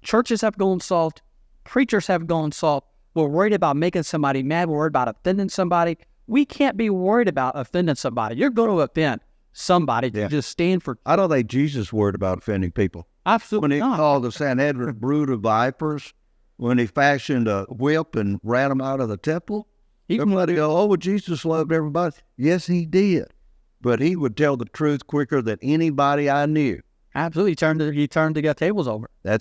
churches have gone soft, preachers have gone soft. We're worried about making somebody mad. We're worried about offending somebody. We can't be worried about offending somebody. You're going to offend somebody to just stand for. I don't think Jesus worried about offending people. Absolutely not. When he called the Sanhedrin brood of vipers, when he fashioned a whip and ran them out of the temple, everybody go, oh, well, Jesus loved everybody. Yes, he did. But he would tell the truth quicker than anybody I knew. Absolutely. He turned the tables over. They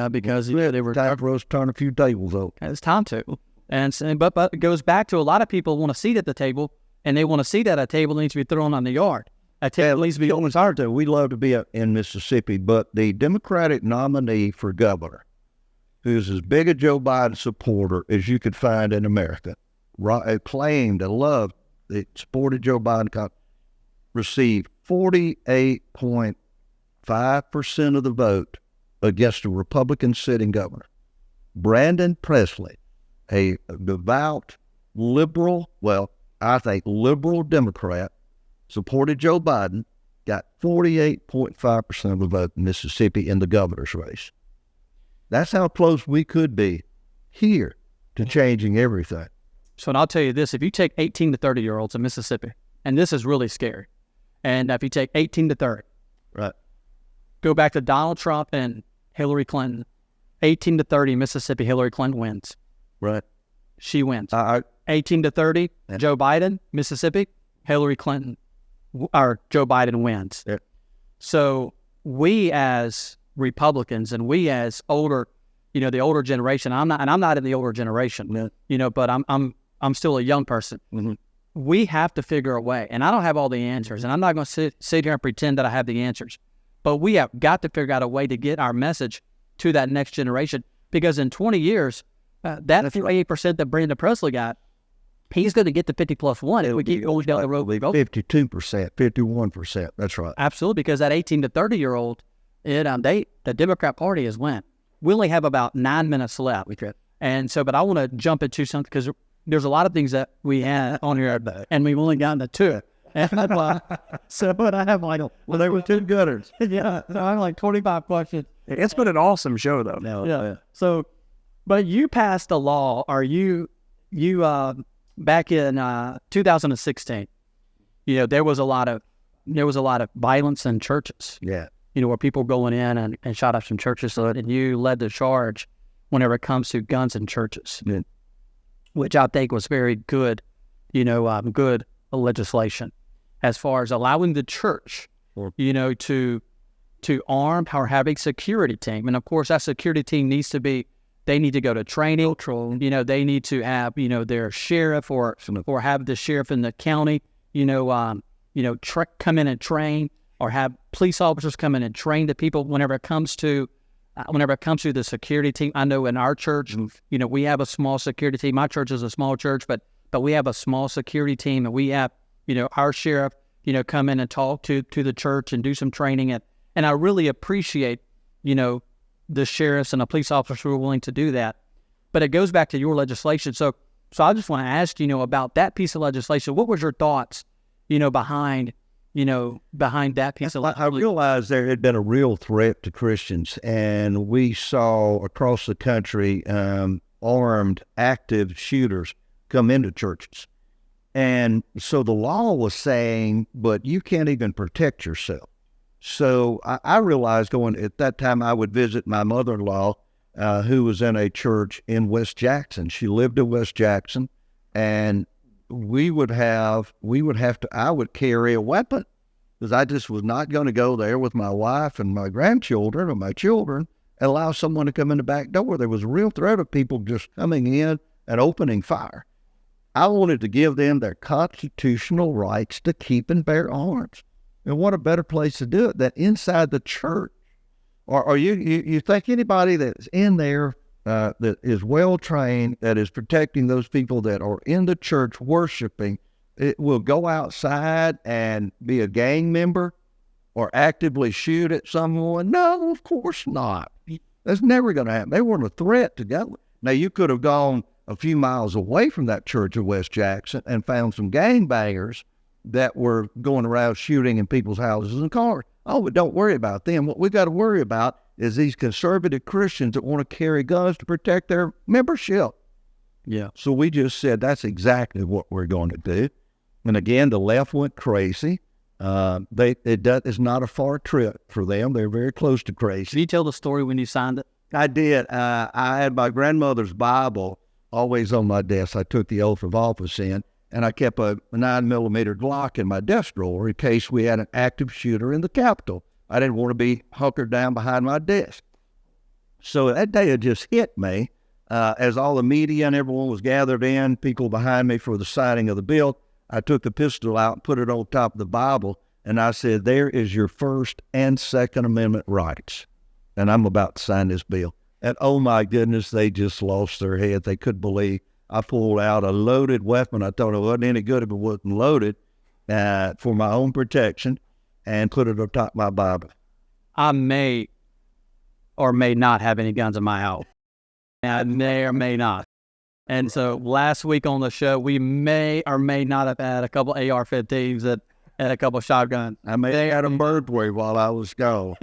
because they were time for us to turn a few tables over. It's time to. But it goes back to a lot of people want a seat at the table, and they want to see that a table needs to be thrown on the yard. A table needs to be on. It's hard to. We love to be in Mississippi, but the Democratic nominee for governor, who's as big a Joe Biden supporter as you could find in America, claimed and loved, supported Joe Biden, received 48.5% of the vote against a Republican sitting governor. Brandon Presley, a devout liberal, I think liberal Democrat, supported Joe Biden, got 48.5% of the vote in Mississippi in the governor's race. That's how close we could be here to changing everything. So, and I'll tell you this, if you take 18 to 30-year-olds in Mississippi, and this is really scary, and if you take 18 to 30, right, go back to Donald Trump and Hillary Clinton, 18 to 30, Mississippi, Hillary Clinton wins. Right. She wins. 18 to 30, Joe Biden, Mississippi, Hillary Clinton, or Joe Biden wins. Yeah. So we as Republicans and we as older, the older generation, I'm not in the older generation, but I'm still a young person. Mm-hmm. We have to figure a way, and I don't have all the answers, and I'm not going to sit here and pretend that I have the answers, but we have got to figure out a way to get our message to that next generation, because in 20 years, that 58% that Brandon Presley got, he's going to get to 50+1 if we keep going down the road. 52%, 51%. That's right. Absolutely, because that 18 to 30-year-old, the Democrat Party has won. We only have about 9 minutes left. And so, but I want to jump into something, because there's a lot of things that we had on here, and we've only gotten to 2. But I have they were 2 gutters. Yeah, so I have 25 questions. It's been an awesome show, though. Yeah. So, but you passed a law, or you back in 2016. There was a lot of violence in churches. Yeah. Where people going in and shot up some churches, and you led the charge whenever it comes to guns in churches, Yeah. which I think was very good, good legislation as far as allowing the church, to arm or have a security team. And of course, that security team they need to go to training. They need to have, their sheriff or have the sheriff in the county, come in and train, or have police officers come in and train the people whenever it comes to the security team. I know in our church, we have a small security team. My church is a small church, but we have a small security team, and we have, our sheriff, come in and talk to the church and do some training. And I really appreciate, the sheriffs and the police officers who are willing to do that. But it goes back to your legislation. So I just want to ask, about that piece of legislation. What was your thoughts, behind that piece of legislation? I realized there had been a real threat to Christians, and we saw across the country armed, active shooters come into churches. And so the law was saying, but you can't even protect yourself. So I realized at that time I would visit my mother-in-law, who was in a church in West Jackson. She lived in West Jackson, and I would carry a weapon, because I just was not going to go there with my wife and my grandchildren or my children and allow someone to come in the back door. There was a real threat of people just coming in and opening fire. I wanted to give them their constitutional rights to keep and bear arms. And what a better place to do it than inside the church? Or you think anybody that's in there that is well-trained, that is protecting those people that are in the church worshiping, it will go outside and be a gang member or actively shoot at someone? No, of course not. That's never going to happen. They weren't a threat to go. Now, you could have gone a few miles away from that church of West Jackson and found some gangbangers that were going around shooting in people's houses and cars. Oh, but don't worry about them. What we got to worry about is these conservative Christians that want to carry guns to protect their membership. Yeah. So we just said that's exactly what we're going to do. And again, the left went crazy. It's not a far trip for them. They're very close to crazy. Can you tell the story when you signed it? I did. I had my grandmother's Bible always on my desk. I took the oath of office in, and I kept a 9mm Glock in my desk drawer in case we had an active shooter in the Capitol. I didn't want to be hunkered down behind my desk. So that day it just hit me as all the media and everyone was gathered in, people behind me for the signing of the bill. I took the pistol out and put it on top of the Bible, and I said, there is your First and Second Amendment rights, and I'm about to sign this bill. And oh my goodness, they just lost their head. They couldn't believe I pulled out a loaded weapon. I thought it wasn't any good if it wasn't loaded for my own protection, and put it on top of my Bible. I may or may not have any guns in my house. I may or may not. And so last week on the show, we may or may not have had a couple AR-15s and a couple shotguns. I may have had a burglary while I was gone.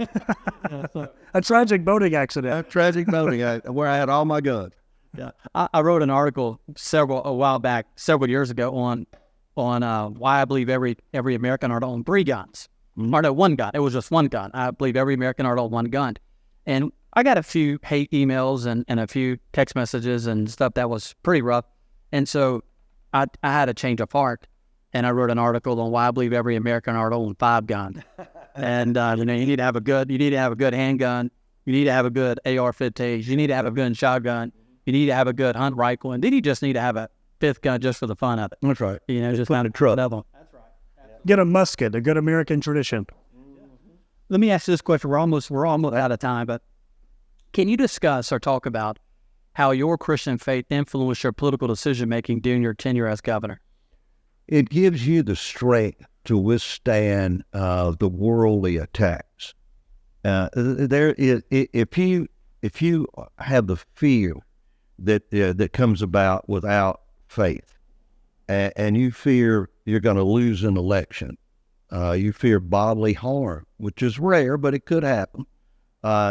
A tragic boating accident. A tragic boating accident where I had all my guns. Yeah, I wrote an article several years ago on why I believe every American ought to own 3 guns. Or no, 1 gun. It was just 1 gun. I believe every American ought to own 1 gun. And I got a few hate emails and a few text messages and stuff that was pretty rough. And so I had a change of heart, and I wrote an article on why I believe every American ought to own 5 guns. And you need to have a good handgun. You need to have a good AR-15s. You need to have a good shotgun. You need to have a good hunt rifle, and then you just need to have a 5th gun just for the fun of it. That's right. Just found a truck. That's right. Get a musket, a good American tradition. Let me ask you this question. We're almost out of time, but can you discuss or talk about how your Christian faith influenced your political decision-making during your tenure as governor? It gives you the strength to withstand the worldly attacks. If you have the fear that comes about without faith, and you fear you're going to lose an election, you fear bodily harm, which is rare, but it could happen.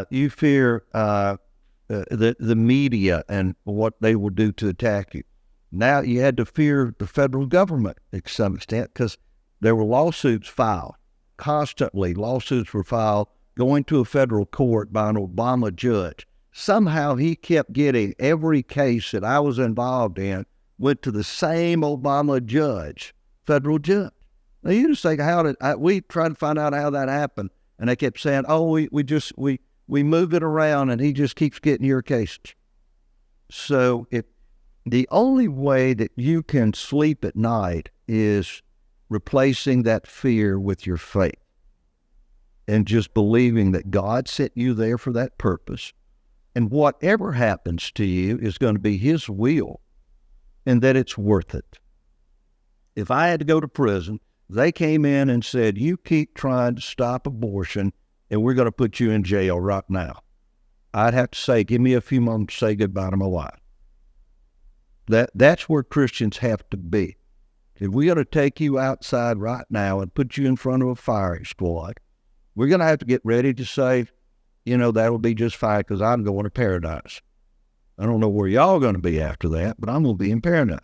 You fear the media and what they will do to attack you. Now you had to fear the federal government to some extent, because there were lawsuits filed. Constantly lawsuits were filed going to a federal court by an Obama judge somehow he kept getting every case that I was involved in went to the same Obama judge, federal judge. Now you just think, we tried to find out how that happened, and they kept saying, oh, we move it around, and he just keeps getting your cases. So the only way that you can sleep at night is replacing that fear with your faith and just believing that God sent you there for that purpose, and whatever happens to you is going to be his will, and that it's worth it. If I had to go to prison, they came in and said, you keep trying to stop abortion, and we're going to put you in jail right now, I'd have to say, give me a few months to say goodbye to my wife. That's where Christians have to be. If we're going to take you outside right now and put you in front of a firing squad, we're going to have to get ready to say, that'll be just fine because I'm going to paradise. I don't know where y'all are going to be after that, but I'm going to be in paradise.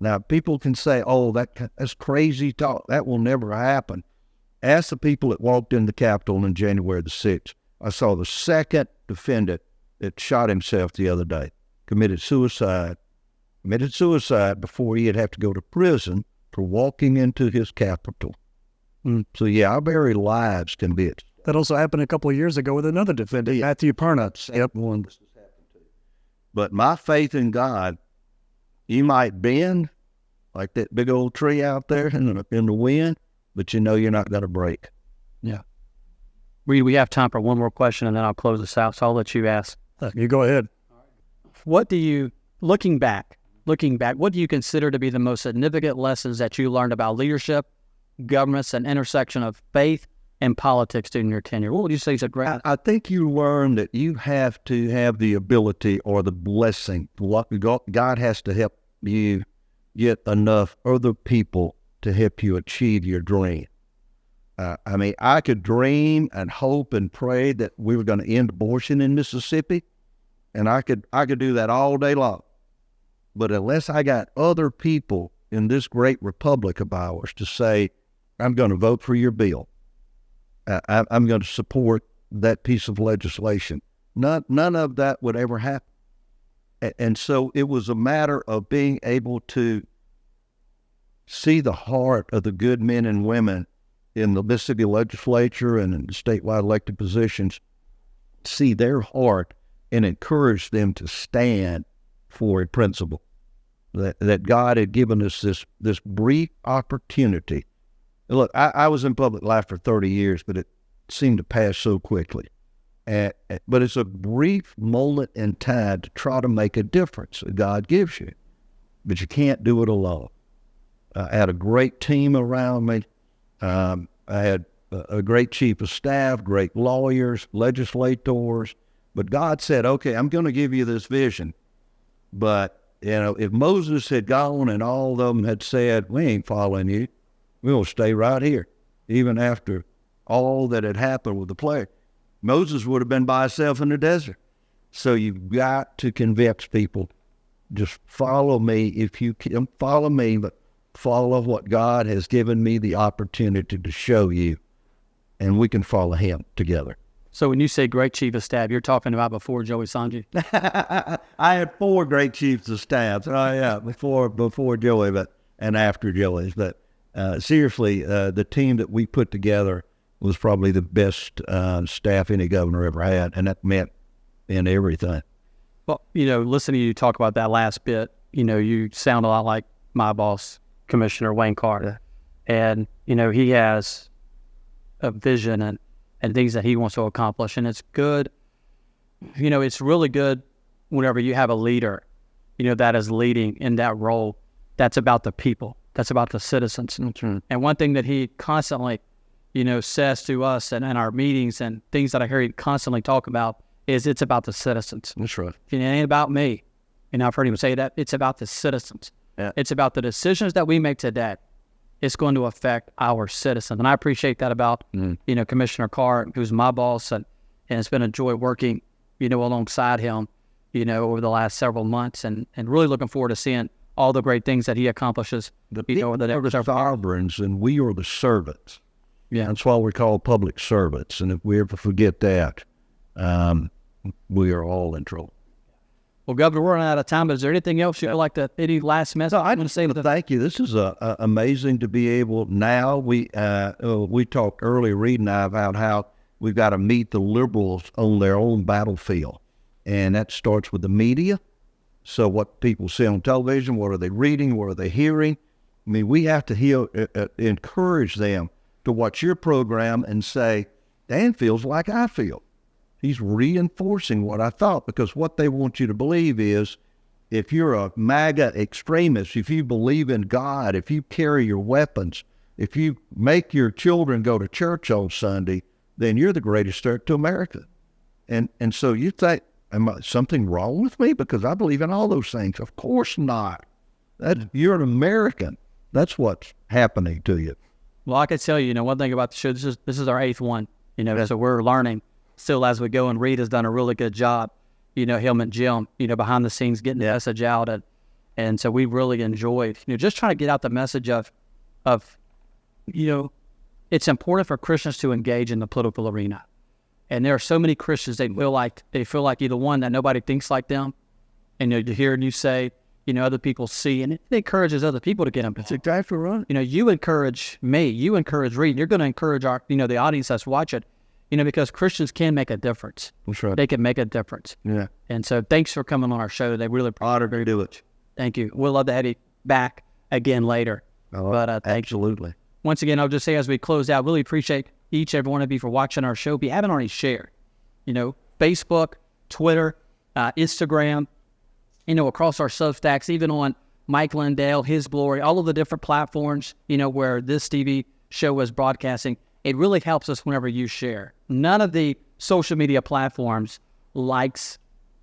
Now people can say, oh, that's crazy talk. That will never happen. Ask the people that walked in the Capitol on January the 6th. I saw the second defendant that shot himself the other day, committed suicide before he'd have to go to prison for walking into his Capitol. So, yeah, our very lives can be it. That also happened a couple of years ago with another defendant, Matthew Parnut. Yep. One this has happened to. But my faith in God, you might bend like that big old tree out there in the wind, but you're not going to break. Yeah. We have time for one more question, and then I'll close this out, so I'll let you ask. You go ahead. What do you, looking back, what do you consider to be the most significant lessons that you learned about leadership, governments, and intersection of faith and politics during your tenure? What would you say is a great? I think you learn that you have to have the ability or the blessing. God has to help you get enough other people to help you achieve your dream. I could dream and hope and pray that we were going to end abortion in Mississippi, and I could do that all day long. But unless I got other people in this great republic of ours to say, I'm going to vote for your bill, I'm going to support that piece of legislation, none of that would ever happen. And so it was a matter of being able to see the heart of the good men and women in the Mississippi legislature and in the statewide elected positions, see their heart and encourage them to stand for a principle. That God had given us this brief opportunity. Look, I was in public life for 30 years, but it seemed to pass so quickly. But it's a brief moment in time to try to make a difference that God gives you. But you can't do it alone. I had a great team around me. I had a great chief of staff, great lawyers, legislators. But God said, okay, I'm going to give you this vision. But, if Moses had gone and all of them had said, we ain't following you, we'll stay right here, even after all that had happened with the plague, Moses would have been by himself in the desert. So you've got to convince people, just follow me. If you can follow me, but follow what God has given me the opportunity to show you, and we can follow him together. So when you say great chief of staff, you're talking about before Joey Sanji? I had 4 great chiefs of staff. Before Joey, and after Joey. But seriously, the team that we put together was probably the best staff any governor ever had, and that meant in everything. Well, listening to you talk about that last bit, you sound a lot like my boss, Commissioner Wayne Carr. And, he has a vision and things that he wants to accomplish. And it's good, it's really good whenever you have a leader, that is leading in that role. That's about the people. That's about the citizens. Mm-hmm. And one thing that he constantly, says to us and in our meetings and things that I hear him constantly talk about is it's about the citizens. That's right. It ain't about me. I've heard him say that. It's about the citizens. Yeah. It's about the decisions that we make today. It's going to affect our citizens. And I appreciate that about, Commissioner Carr, who's my boss, and it's been a joy working, alongside him, over the last several months, and really looking forward to seeing all the great things that he accomplishes. The sovereigns, and we are the servants. Yeah. That's why we're called public servants. And if we ever forget that, we are all in trouble. Well, Governor, we're running out of time, but is there anything else you'd like to, any last message? No, I want to say thank you. This is amazing to be able now. We talked earlier, Reed and I, about how we've got to meet the liberals on their own battlefield. And that starts with the media. So what people see on television, what are they reading, what are they hearing? I mean, we have to encourage them to watch your program and say, Dan feels like I feel. He's reinforcing what I thought, because what they want you to believe is, if you're a MAGA extremist, if you believe in God, if you carry your weapons, if you make your children go to church on Sunday, then you're the greatest threat to America. And so you think, am I something wrong with me because I believe in all those things? Of course not. You're an American. That's what's happening to you. Well, I could tell you, one thing about the show, this is our 8th one, so we're learning still as we go, and Reed has done a really good job, him and Jim, behind the scenes getting the message out. And so we really enjoyed, just trying to get out the message of, it's important for Christians to engage in the political arena. And there are so many Christians, they feel like either one, that nobody thinks like them. And you hear and you say, other people see, and it encourages other people to get involved. That's exactly right. You encourage me, you encourage Reed, you're going to encourage our, the audience that's watching, because Christians can make a difference. That's right. They can make a difference. Yeah. And so thanks for coming on our show today. Really honored to do it. Thank you. We'll love to have you back again later. Absolutely. Once again, I'll just say as we close out, really appreciate each and every one of you for watching our show. If you haven't already shared, Facebook, Twitter, Instagram, across our Substacks, even on Mike Lindell, His Glory, all of the different platforms, where this TV show is broadcasting. It really helps us whenever you share. None of the social media platforms likes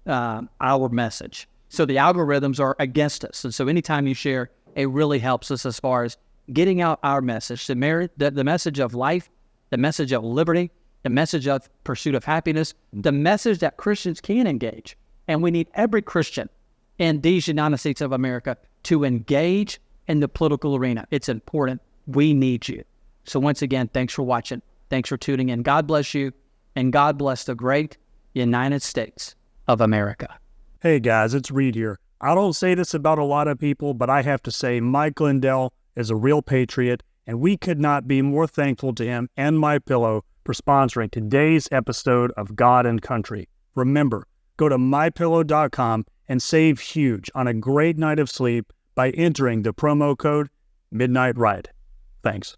our message. So the algorithms are against us. And so anytime you share, it really helps us as far as getting out our message, the message of life, the message of liberty, the message of pursuit of happiness, the message that Christians can engage. And we need every Christian in these United States of America to engage in the political arena. It's important. We need you. So once again, thanks for watching. Thanks for tuning in. God bless you, and God bless the great United States of America. Hey guys, it's Reed here. I don't say this about a lot of people, but I have to say Mike Lindell is a real patriot, and we could not be more thankful to him and MyPillow for sponsoring today's episode of God and Country. Remember, go to MyPillow.com and save huge on a great night of sleep by entering the promo code Midnight Ride. Thanks.